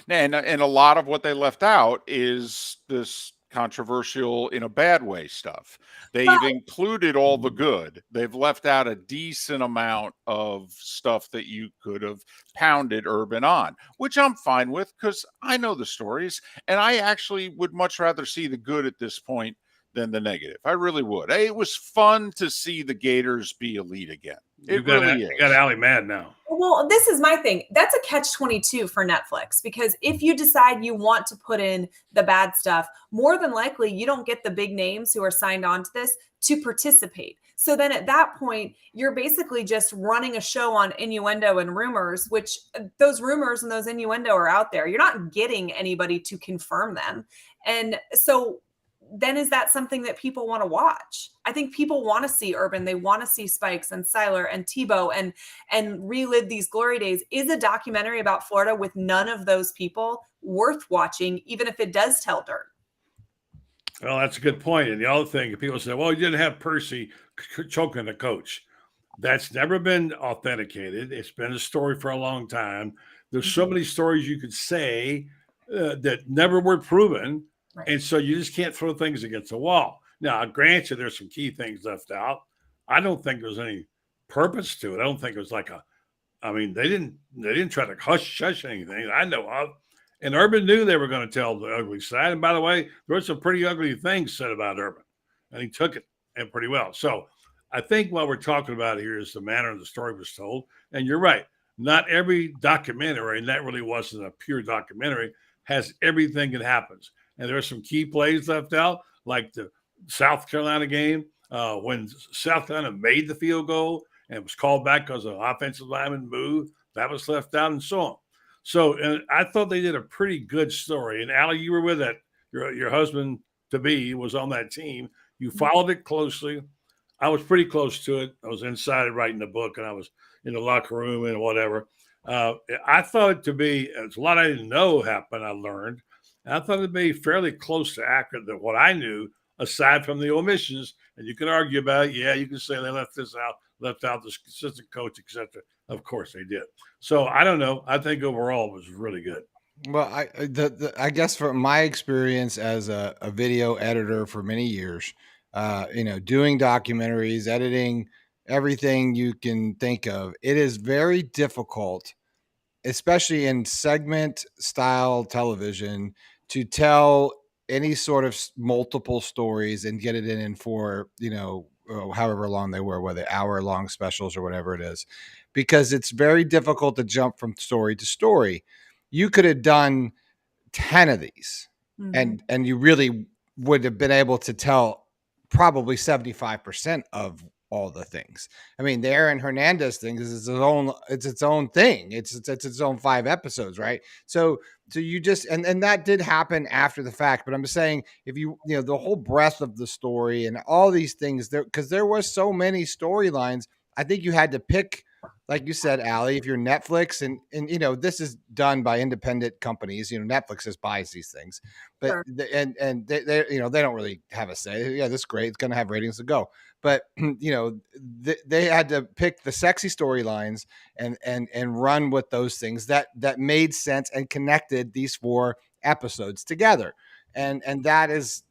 And a lot of what they left out is this controversial in a bad way stuff. They've included all the good. They've left out a decent amount of stuff that you could have pounded Urban on, which I'm fine with because I know the stories, and I actually would much rather see the good at this point than the negative. I really would. It was fun to see the Gators be elite again. You got Allie mad now. Well, this is my thing. That's a catch-22 for Netflix, because if you decide you want to put in the bad stuff, more than likely you don't get the big names who are signed on to this to participate. So then at that point, you're basically just running a show on innuendo and rumors, which those rumors and those innuendo are out there. You're not getting anybody to confirm them. And so then is that something that people want to watch? I think people want to see Urban. They want to see Spikes and Siler and Tebow and relive these glory days. Is a documentary about Florida with none of those people worth watching, even if it does tell dirt? Well, that's a good point. And the other thing, people say, well, you didn't have Percy choking the coach. That's never been authenticated. It's been a story for a long time. There's so many stories you could say that never were proven. Right. And so you just can't throw things against the wall. Now, I grant you there's some key things left out. I don't think there's any purpose to it. I don't think it was they didn't try to hush anything I know of. And Urban knew they were going to tell the ugly side. And by the way, there were some pretty ugly things said about Urban, and he took it and pretty well. So I think what we're talking about here is the manner the story was told. And you're right. Not every documentary, and that really wasn't a pure documentary, has everything that happens. And there are some key plays left out, like the South Carolina game when South Carolina made the field goal and it was called back because an offensive lineman moved. That was left out and so on. So and I thought they did a pretty good story. And Allie, you were with that. Your husband to be was on that team. You followed it closely. I was pretty close to it. I was inside writing the book, and I was in the locker room and whatever. I thought it to be, it's a lot I didn't know happened, I learned. And I thought it to be fairly close to accurate than what I knew, aside from the omissions. And you can argue about it. Yeah, you can say they left this out, left out the assistant coach, etc. Of course they did. So I don't know. I think overall it was really good. Well, I guess from my experience as a video editor for many years, doing documentaries, editing everything you can think of, it is very difficult, especially in segment style television, to tell any sort of multiple stories and get it in for, however long they were, whether hour-long specials or whatever it is, because it's very difficult to jump from story to story. You could have done 10 of these and you really would have been able to tell probably 75% of all the things. I mean, the Aaron Hernandez thing is its own thing. It's its own 5 episodes, right? So you just, and that did happen after the fact, but I'm just saying, if the whole breadth of the story and all these things there, because there was so many storylines, I think you had to pick, like you said, Allie, if you're Netflix and this is done by independent companies, Netflix just buys these things, but Sure. they don't really have a say. Yeah, this is great. It's going to have ratings to go. But, they had to pick the sexy storylines and run with those things that made sense and connected these 4 episodes together. And that's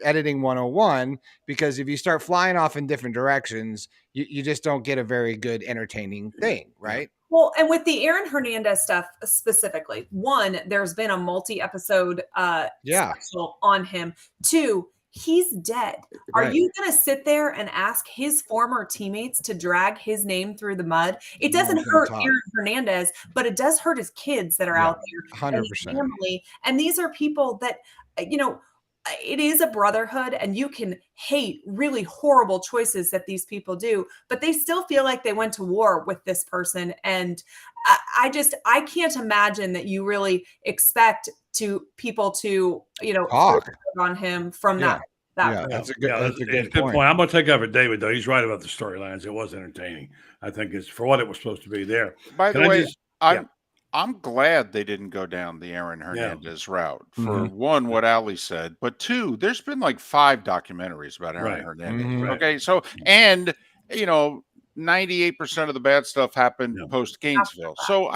editing 101, because if you start flying off in different directions, you just don't get a very good entertaining thing, right? Well, and with the Aaron Hernandez stuff specifically, 1, there's been a multi-episode special on him. 2, he's dead. Are you going to sit there and ask his former teammates to drag his name through the mud? It doesn't hurt Aaron Hernandez, but it does hurt his kids that are out there, 100%. and his family. And these are people that, it is a brotherhood, and you can hate really horrible choices that these people do, but they still feel like they went to war with this person. And I can't imagine that you really expect people to, talk on him from that. That's a good point. I'm going to take over David, though. He's right about the storylines. It was entertaining. I think it's for what it was supposed to be there. By the way, I'm glad they didn't go down the Aaron Hernandez route. For one, what Ali said, but 2, there's been like 5 documentaries about Aaron Hernandez. Okay, so 98% of the bad stuff happened post Gainesville. So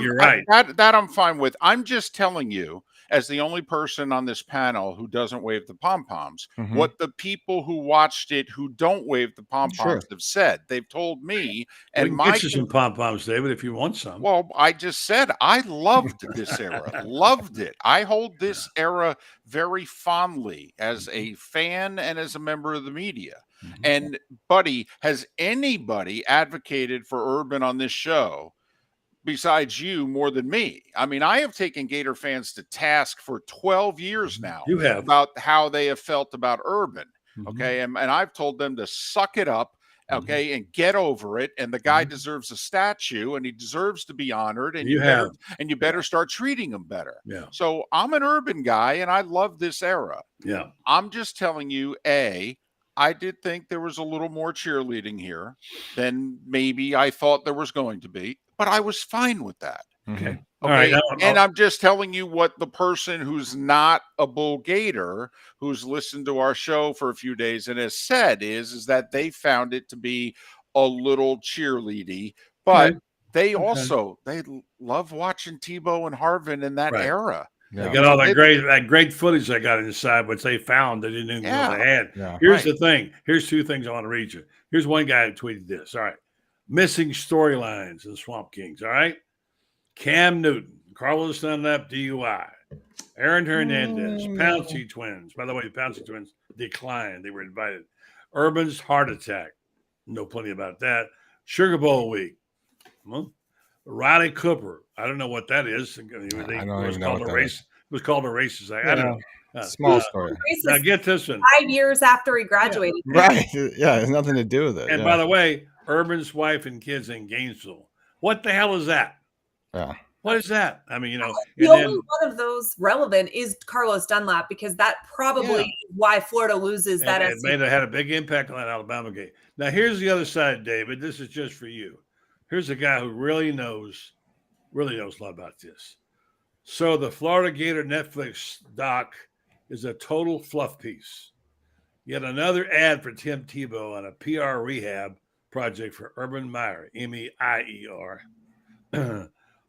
you're right. That I'm fine with. I'm just telling you, as the only person on this panel who doesn't wave the pom-poms, what the people who watched it who don't wave the pom-poms have said. They've told me, and we can get you some pom-poms, David, if you want some. Well, I just said I loved this era. Loved it. I hold this era very fondly as a fan and as a member of the media. And Buddy, has anybody advocated for Urban on this show besides you more than me? I mean, I have taken Gator fans to task for 12 years now about how they have felt about Urban. Okay. And I've told them to suck it up. Okay. And get over it. And the guy deserves a statue, and he deserves to be honored. And you better start treating him better. Yeah. So I'm an Urban guy, and I love this era. Yeah. I'm just telling you, I did think there was a little more cheerleading here than maybe I thought there was going to be, but I was fine with that. Okay. All right. And I'm just telling you what the person who's not a Bull Gator, who's listened to our show for a few days and has said is that they found it to be a little cheerleady, but they love watching Tebow and Harvin in that era. They got all that great footage they got inside, which they found they didn't even know they had. Here's the thing. Here's 2 things I want to read you. Here's one guy who tweeted this. All right. Missing storylines in Swamp Kings. All right. Cam Newton, Carlos Dunlap, DUI. Aaron Hernandez, Pouncey twins. By the way, the Pouncey twins declined. They were invited. Urban's heart attack. Know plenty about that. Sugar Bowl week. Riley Cooper. I don't know what that is. I don't even know what that is. It was called a racist act. I don't know. Small story. Now get this one. 5 years after he graduated. Yeah. Right. Yeah, it has nothing to do with it. And by the way, Urban's wife and kids in Gainesville. What the hell is that? Yeah. What is that? I mean, the only one of those relevant is Carlos Dunlap, because that probably is why Florida loses that. It may have had a big impact on that Alabama game. Now, here's the other side, David. This is just for you. Here's a guy who really knows a lot about this. So the Florida Gator Netflix doc is a total fluff piece. Yet another ad for Tim Tebow on a PR rehab project for Urban Meyer, Meier.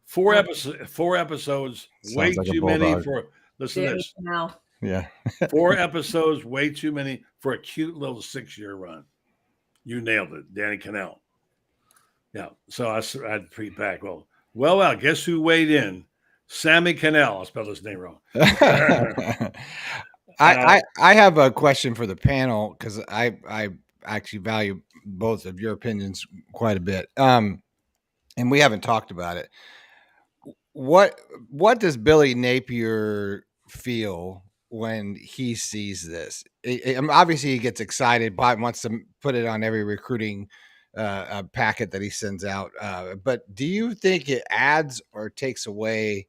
Four episodes, way like too many for. Listen to this. Now. Yeah. 4 episodes, way too many for a cute little 6-year run. You nailed it, Danny Cannell. Yeah. So I had to tweet back. Well. Guess who weighed in? Sammy Cannell. I spelled his name wrong. I have a question for the panel, because I actually value both of your opinions quite a bit. And we haven't talked about it. What does Billy Napier feel when he sees this? Obviously, he gets excited, wants to put it on every recruiting packet that he sends out. But do you think it adds or takes away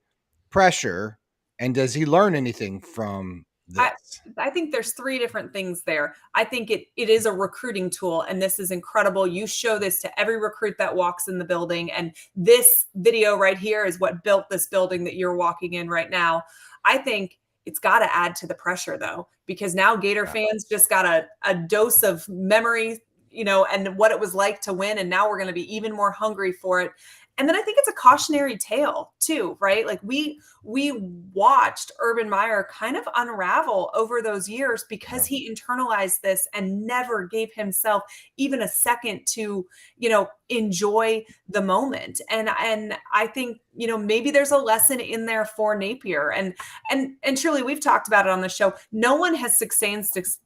pressure? And does he learn anything from this? I think there's 3 different things there. I think it is a recruiting tool, and this is incredible. You show this to every recruit that walks in the building, and this video right here is what built this building that you're walking in right now. I think it's got to add to the pressure, though, because now Gator fans just got a dose of memory, and what it was like to win, and now we're going to be even more hungry for it. And then I think it's a cautionary tale too, right? Like we watched Urban Meyer kind of unravel over those years because he internalized this and never gave himself even a second to, enjoy the moment. And I think, maybe there's a lesson in there for Napier. And surely we've talked about it on the show. No one has sustained success,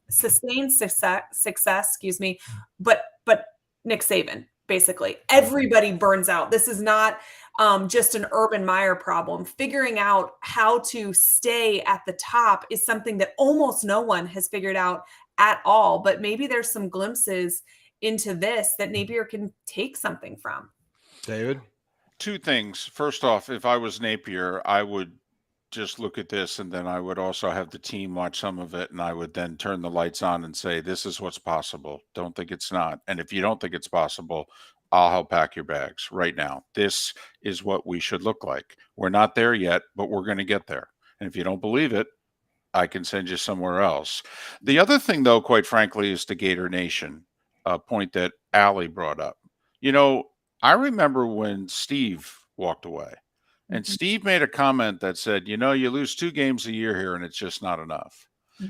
but Nick Saban. Basically, everybody burns out. This is not just an Urban Meyer problem. Figuring out how to stay at the top is something that almost no one has figured out at all. But maybe there's some glimpses into this that Napier can take something from. David? 2 things. First off, if I was Napier, I would just look at this, and then I would also have the team watch some of it, and I would then turn the lights on and say, this is what's possible. Don't think it's not. And if you don't think it's possible, I'll help pack your bags right now. This is what we should look like. We're not there yet, but we're going to get there. And if you don't believe it, I can send you somewhere else. The other thing, though, quite frankly, is the Gator Nation, a point that Allie brought up. I remember when Steve walked away. And Steve made a comment that said, you lose 2 games a year here and it's just not enough.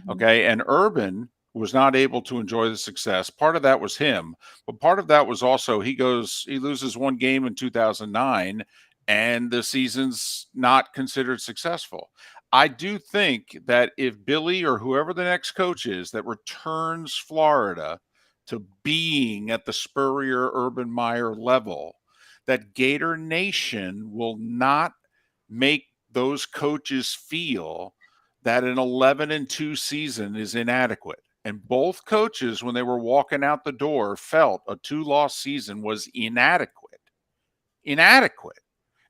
Okay. And Urban was not able to enjoy the success. Part of that was him, but part of that was also he loses 1 game in 2009 and the season's not considered successful. I do think that if Billy or whoever the next coach is that returns Florida to being at the Spurrier Urban Meyer level, that Gator Nation will not make those coaches feel that an 11-2 season is inadequate. And both coaches, when they were walking out the door, felt a 2-loss season was inadequate.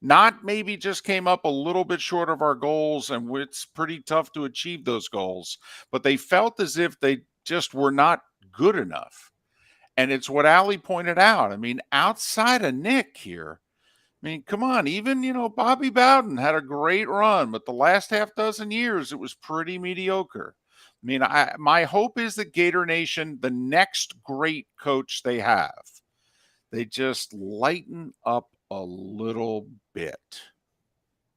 Not maybe just came up a little bit short of our goals, and it's pretty tough to achieve those goals, but they felt as if they just were not good enough. And it's what Allie pointed out. I mean, outside of Nick here, come on, even, Bobby Bowden had a great run, but the last half dozen years, it was pretty mediocre. My hope is that Gator Nation, the next great coach they have, they just lighten up a little bit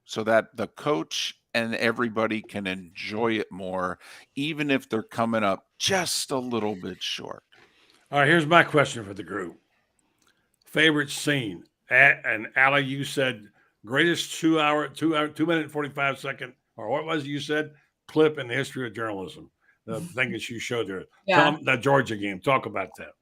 so that the coach and everybody can enjoy it more, even if they're coming up just a little bit short. All right, here's my question for the group. Favorite scene? And Allie, you said Greatest 2 minute and 45-second, or what was it you said, clip in the history of journalism. The thing that you showed there. Yeah. Tell them that Georgia game. Talk about that.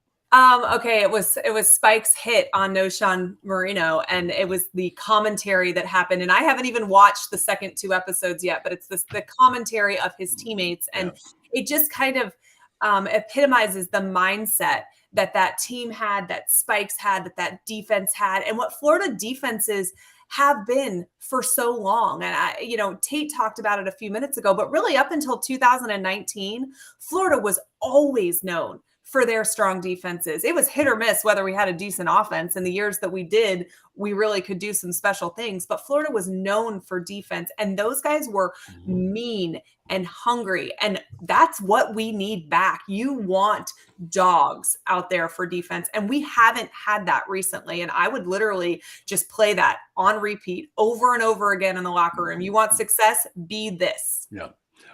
Okay, it was Spike's hit on No Sean Marino, and it was the commentary that happened. And I haven't even watched the second 2 episodes yet, but it's the commentary of his teammates, and it just kind of epitomizes the mindset that team had, that Spikes had, that defense had, and what Florida defenses have been for so long. And Tate talked about it a few minutes ago, but really up until 2019, Florida was always known for their strong defenses. It was hit or miss whether we had a decent offense. In the years that we did, we really could do some special things, but Florida was known for defense, and those guys were mean and hungry, and that's what we need back. You want dogs out there for defense, and we haven't had that recently, and I would literally just play that on repeat over and over again in the locker room. You want success? Be this. Yeah.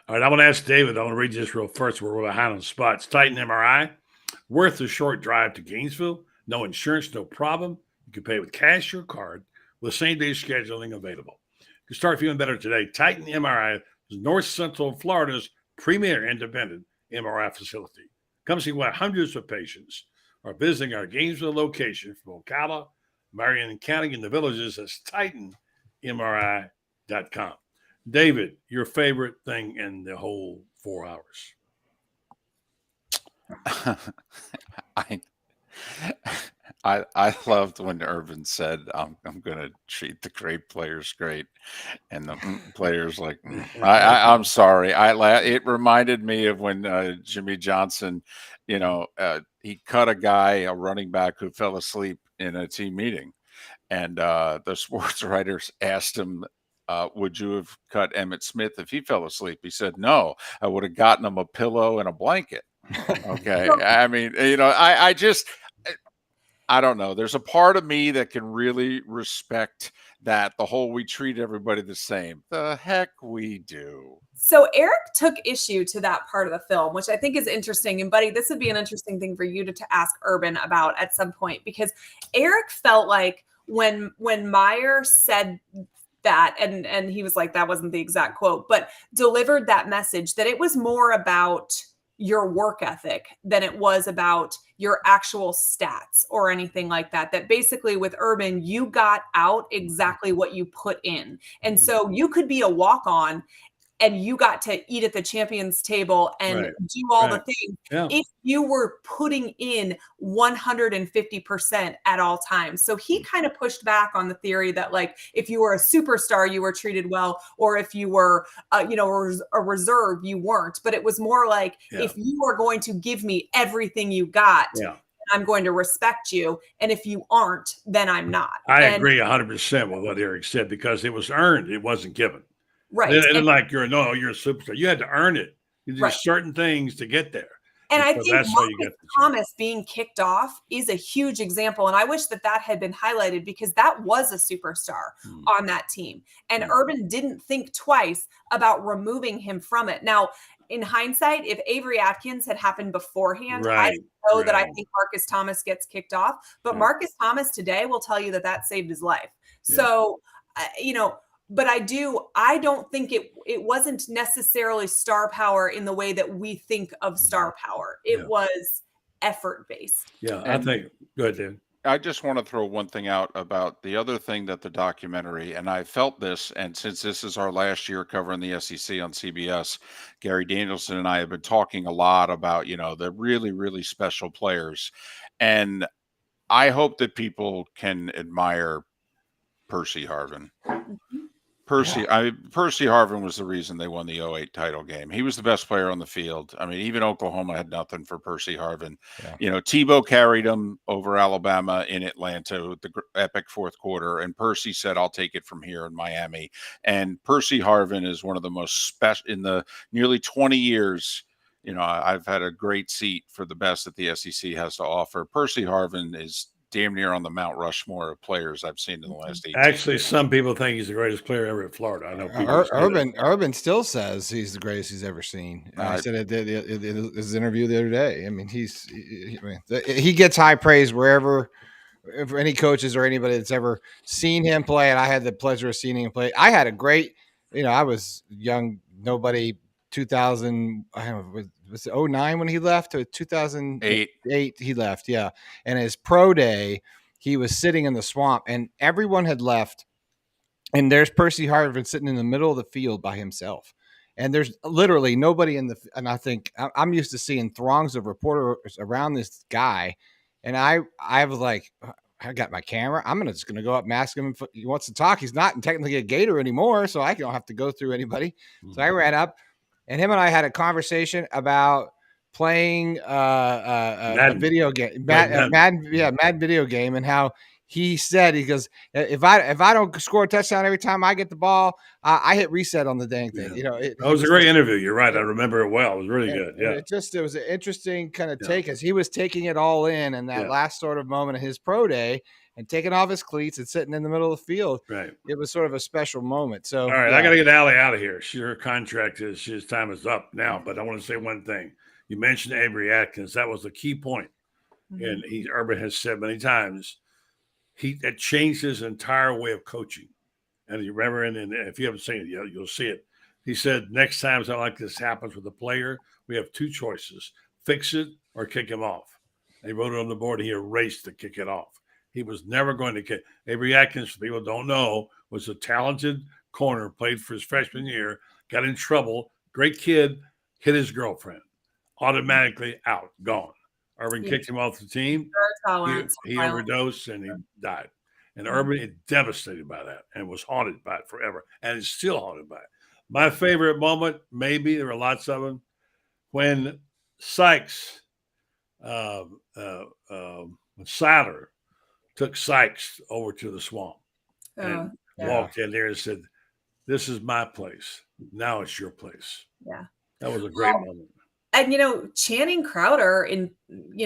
All right, I want to ask David, I want to read this real first. We're behind on spots. Titan MRI, worth a short drive to Gainesville. No insurance, no problem. You can pay with cash or card with same-day scheduling available. You can start feeling better today. Titan MRI is North Central Florida's premier independent MRI facility. Come see why hundreds of patients are visiting our Gainesville location from Ocala, Marion County, and the villages. That's TitanMRI.com. David, your favorite thing in the whole 4 hours? I loved when Urban said, I'm going to treat the great players great. And the players like, I'm sorry. It reminded me of when Jimmy Johnson, he cut a running back who fell asleep in a team meeting. And the sports writers asked him, would you have cut Emmitt Smith if he fell asleep? He said, no, I would have gotten him a pillow and a blanket. Okay. I mean, I don't know. There's a part of me that can really respect that we treat everybody the same. The heck we do. So Eric took issue to that part of the film, which I think is interesting. And buddy, this would be an interesting thing for you to ask Urban about at some point, because Eric felt like when Meyer said that, and he was like, that wasn't the exact quote, but delivered that message that it was more about your work ethic than it was about your actual stats or anything like that. That basically with Urban, you got out exactly what you put in. And so you could be a walk-on and you got to eat at the champions table and do all the things if you were putting in 150% at all times. So he kind of pushed back on the theory that like, if you were a superstar, you were treated well, or if you were, a reserve, you weren't. But it was more like, if you are going to give me everything you got, I'm going to respect you. And if you aren't, then I'm not. I agree 100% with what Eric said, because it was earned. It wasn't given. Right. And like you're a superstar. You had to earn it. You do certain things to get there. And I think Marcus Thomas being kicked off is a huge example. And I wish that had been highlighted, because that was a superstar on that team. And Urban didn't think twice about removing him from it. Now, in hindsight, if Avery Atkins had happened beforehand, I know that I think Marcus Thomas gets kicked off. But Marcus Thomas today will tell you that saved his life. So, but I don't think it wasn't necessarily star power in the way that we think of star power. It was effort based. Yeah, I think. Go ahead, Dan. I just want to throw one thing out about the other thing that the documentary, and I felt this, and since this is our last year covering the SEC on CBS, Gary Danielson and I have been talking a lot about, the really, really special players. And I hope that people can admire Percy Harvin. Percy Harvin was the reason they won the 2008 title game. He was the best player on the field. I mean, even Oklahoma had nothing for Percy Harvin. Tebow carried him over Alabama in Atlanta with the epic fourth quarter, and Percy said, I'll take it from here in Miami. And Percy Harvin is one of the most special in the nearly 20 years. I've had a great seat for the best that the SEC has to offer. Percy Harvin is damn near on the Mount Rushmore of players I've seen in the last 18 Actually, years. some people think he's the greatest player ever at Florida. I know Urban still says he's the greatest he's ever seen. I said it in his interview the other day. I mean, he gets high praise wherever for any coaches or anybody that's ever seen him play, and I had the pleasure of seeing him play. I had a great, I was young, nobody. 2000, I don't know, was it 09 when he left, or 2008 he left, yeah. And his pro day, he was sitting in the swamp, and everyone had left. And there's Percy Harvin sitting in the middle of the field by himself. And there's literally nobody and I think I'm used to seeing throngs of reporters around this guy. And I was like, I got my camera. I'm just going to go up and ask him if he wants to talk. He's not technically a Gator anymore, so I don't have to go through anybody. Mm-hmm. So I ran up, and him and I had a conversation about playing a video game, Mad video game, and how he said, he goes, if I don't score a touchdown every time I get the ball, I hit reset on the dang thing. Yeah. That was a great interview. You're right. I remember it well. It was really good. Yeah. It was an interesting kind of take, as he was taking it all in that last sort of moment of his pro day and taking off his cleats and sitting in the middle of the field. Right. It was sort of a special moment. So, all right, I got to get Allie out of here. Her contract his time is up now, but I want to say one thing. You mentioned Avery Atkins. That was the key point. Mm-hmm. And Urban has said many times, it changed his entire way of coaching. And you remember, and if you haven't seen it yet, you'll see it. He said, next time something like this happens with a player, we have two choices: fix it or kick him off. They wrote it on the board. He erased to kick it off. He was never going to kick. Avery Atkins, for people who don't know, was a talented corner, played for his freshman year, got in trouble, great kid, hit his girlfriend. Automatically out, gone. Urban kicked him off the team. He overdosed and he died. And Urban is devastated by that and was haunted by it forever, and is still haunted by it. My favorite moment, maybe there were lots of them, when Sykes, Siler took Sykes over to the swamp and walked in there and said, "This is my place. Now it's your place." Yeah, that was a great moment. And Channing Crowder in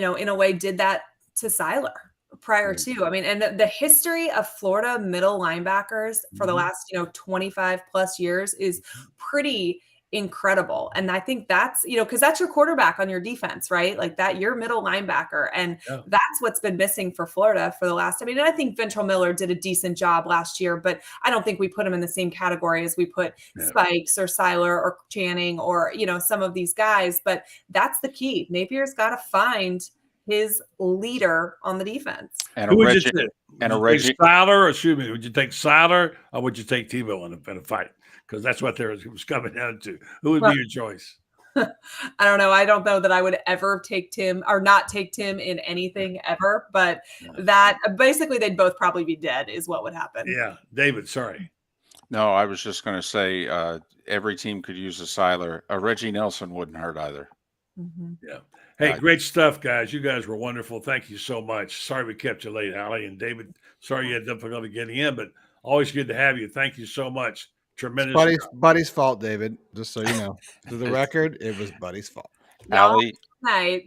a way did that to Siler prior to. I mean, and the history of Florida middle linebackers for the last 25 plus years is pretty incredible. And I think that's because that's your quarterback on your defense, right? Like that, your middle linebacker, and that's what's been missing for Florida for the last. I mean, and I think Ventrell Miller did a decent job last year, but I don't think we put him in the same category as we put Spikes or Siler or Channing or some of these guys. But that's the key. Napier's got to find his leader on the defense. And would you take Siler, or excuse me, would you take Siler or would you take Tebow in a fight? Because that's what it was coming down to. Who would be your choice? I don't know. I don't know that I would ever take Tim or not take Tim in anything ever, but that basically they'd both probably be dead is what would happen. Yeah. David, sorry. No, I was just going to say every team could use a Siler. Reggie Nelson wouldn't hurt either. Mm-hmm. Yeah. Hey, great stuff, guys. You guys were wonderful. Thank you so much. Sorry we kept you late, Allie and David. Sorry you had difficulty getting in, but always good to have you. Thank you so much. Tremendous. Buddy's fault, David. Just so you know, to the record, it was Buddy's fault. Allie. Night.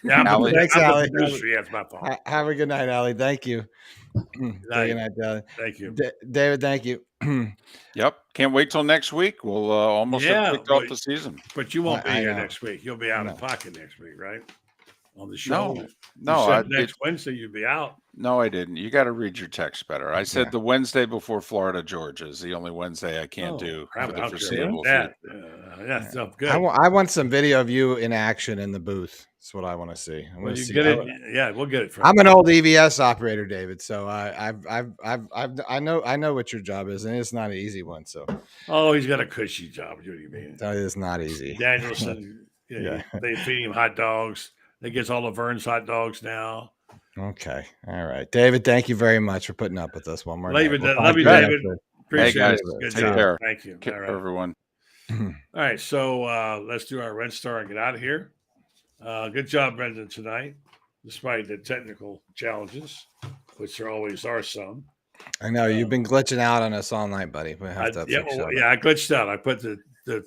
Yeah, Allie. Thanks, Allie. That's my fault. Have a good night, Allie. Thank you. Good night, Allie. Thank you, David. Thank you. Yep. Can't wait till next week. We'll almost have kicked off the season. But you won't be here next week. You'll be out of pocket next week, right? On the show. No. Next Wednesday you'd be out. No, I didn't. You got to read your text better. I said the Wednesday before Florida Georgia is the only Wednesday I can't do for the foreseeable future. That's good. I want some video of you in action in the booth. That's what I want to see. I want to see. Get it. Yeah, we'll get it. I'm an old EVS operator, David. So I know what your job is, and it's not an easy one. So. Oh, he's got a cushy job. What do you mean? That is not easy. Danielson. They feed him hot dogs. They gets all the Vern's hot dogs now. Okay. All right. David, thank you very much for putting up with us one more night. Love you, David. Appreciate it. Good take care. Thank you. All right. Everyone. All right. So let's do our Red Star and get out of here. Good job, Brendan, tonight, despite the technical challenges, which there always are some. I know. You've been glitching out on us all night, buddy. We have to I glitched out. I put the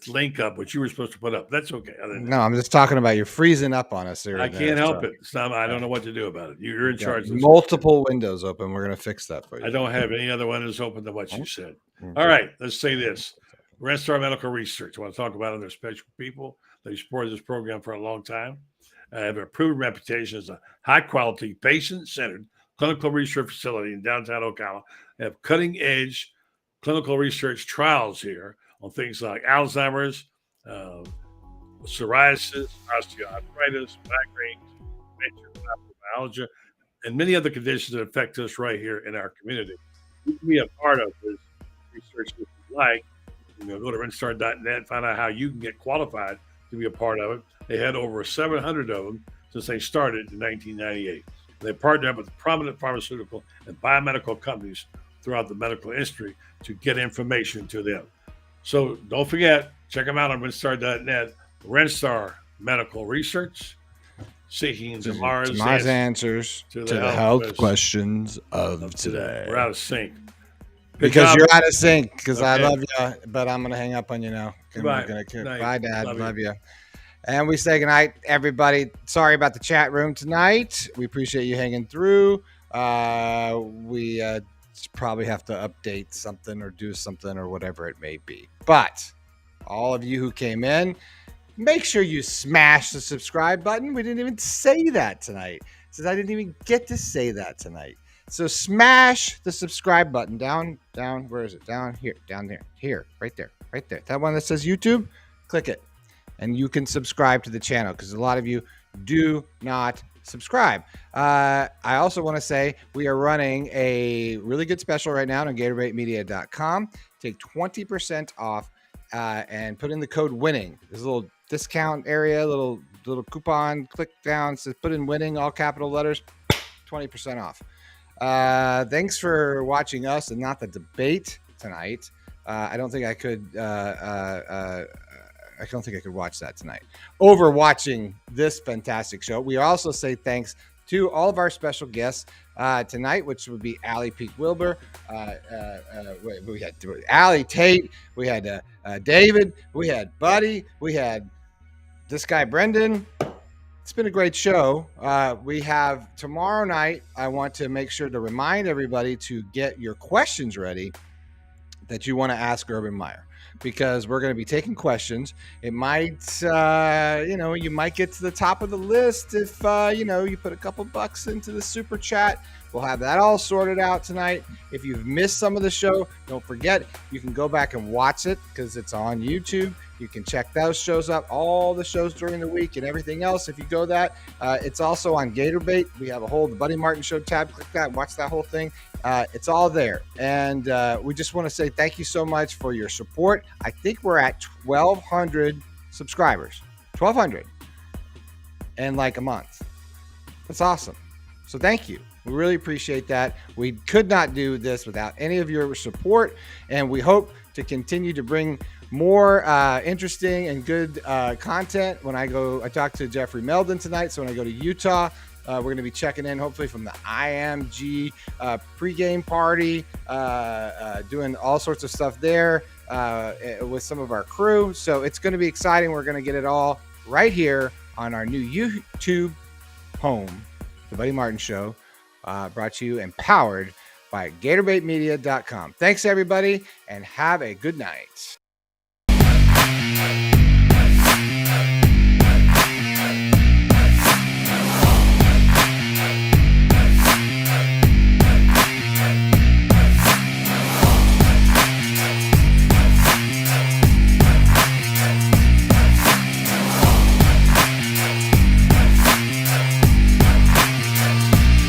link up, which you were supposed to put up. That's okay. No, I'm just talking about you're freezing up on us. I can't help it. I don't know what to do about it. You're in charge. Multiple windows open. We're going to fix that for you. I don't have any other windows open than what you said. All right. Let's say this. Red Star Medical Research. I want to talk about other special people. They've supported this program for a long time. I have a proven reputation as a high-quality, patient-centered clinical research facility in downtown Ocala. They have cutting-edge clinical research trials here on things like Alzheimer's, psoriasis, osteoarthritis, migraines, dementia, fibromyalgia, and many other conditions that affect us right here in our community. You can be a part of this research if you like. Go to rinstar.net, find out how you can get qualified to be a part of it. They had over 700 of them since they started in 1998. They partner up with prominent pharmaceutical and biomedical companies throughout the medical industry to get information to them. So don't forget, check them out on rinstar.net. Rinstar Medical Research, seeking tomorrow's answers to the health questions of today. We're out of sync. Because you're out of sync, because I love you, but I'm going to hang up on you now. Goodbye. Bye, Dad. Love you. And we say goodnight, everybody. Sorry about the chat room tonight. We appreciate you hanging through. We probably have to update something or do something or whatever it may be. But all of you who came in, make sure you smash the subscribe button. We didn't even say that tonight. Since I didn't even get to say that tonight. So smash the subscribe button down. Where is it? Down here, right there. That one that says YouTube, click it. And you can subscribe to the channel because a lot of you do not subscribe. I also want to say we are running a really good special right now on GatorbaitMedia.com. Take 20% off and put in the code WINNING. There's a little discount area, little coupon. Click down, says put in WINNING, all capital letters, 20% off. Thanks for watching us and not the debate tonight. I don't think I could. I don't think I could watch that tonight. Over watching this fantastic show, we also say thanks to all of our special guests tonight, which would be Allie Peak Wilbur. We had Allie Tate. We had David. We had Buddy. We had this guy Brendan. It's been a great show. We have tomorrow night. I want to make sure to remind everybody to get your questions ready that you want to ask Urban Meyer, because we're going to be taking questions. It might, you might get to the top of the list if, you put a couple bucks into the super chat. We'll have that all sorted out tonight. If you've missed some of the show, don't forget, you can go back and watch it because it's on YouTube. You can check those shows up, all the shows during the week and everything else. If you go that, it's also on Gator Bait. We have a whole The Buddy Martin Show tab. Click that and watch that whole thing. It's all there. And we just want to say thank you so much for your support. I think we're at 1,200 subscribers. 1,200 in like a month. That's awesome. So thank you. We really appreciate that. We could not do this without any of your support. And we hope to continue to bring more interesting and good content. When I talked to Jeffrey Meldon tonight. So when I go to Utah, we're going to be checking in hopefully from the IMG pregame party, doing all sorts of stuff there with some of our crew. So it's going to be exciting. We're going to get it all right here on our new YouTube home, The Buddy Martin Show, brought to you and powered by GatorbaitMedia.com. Thanks, everybody, and have a good night.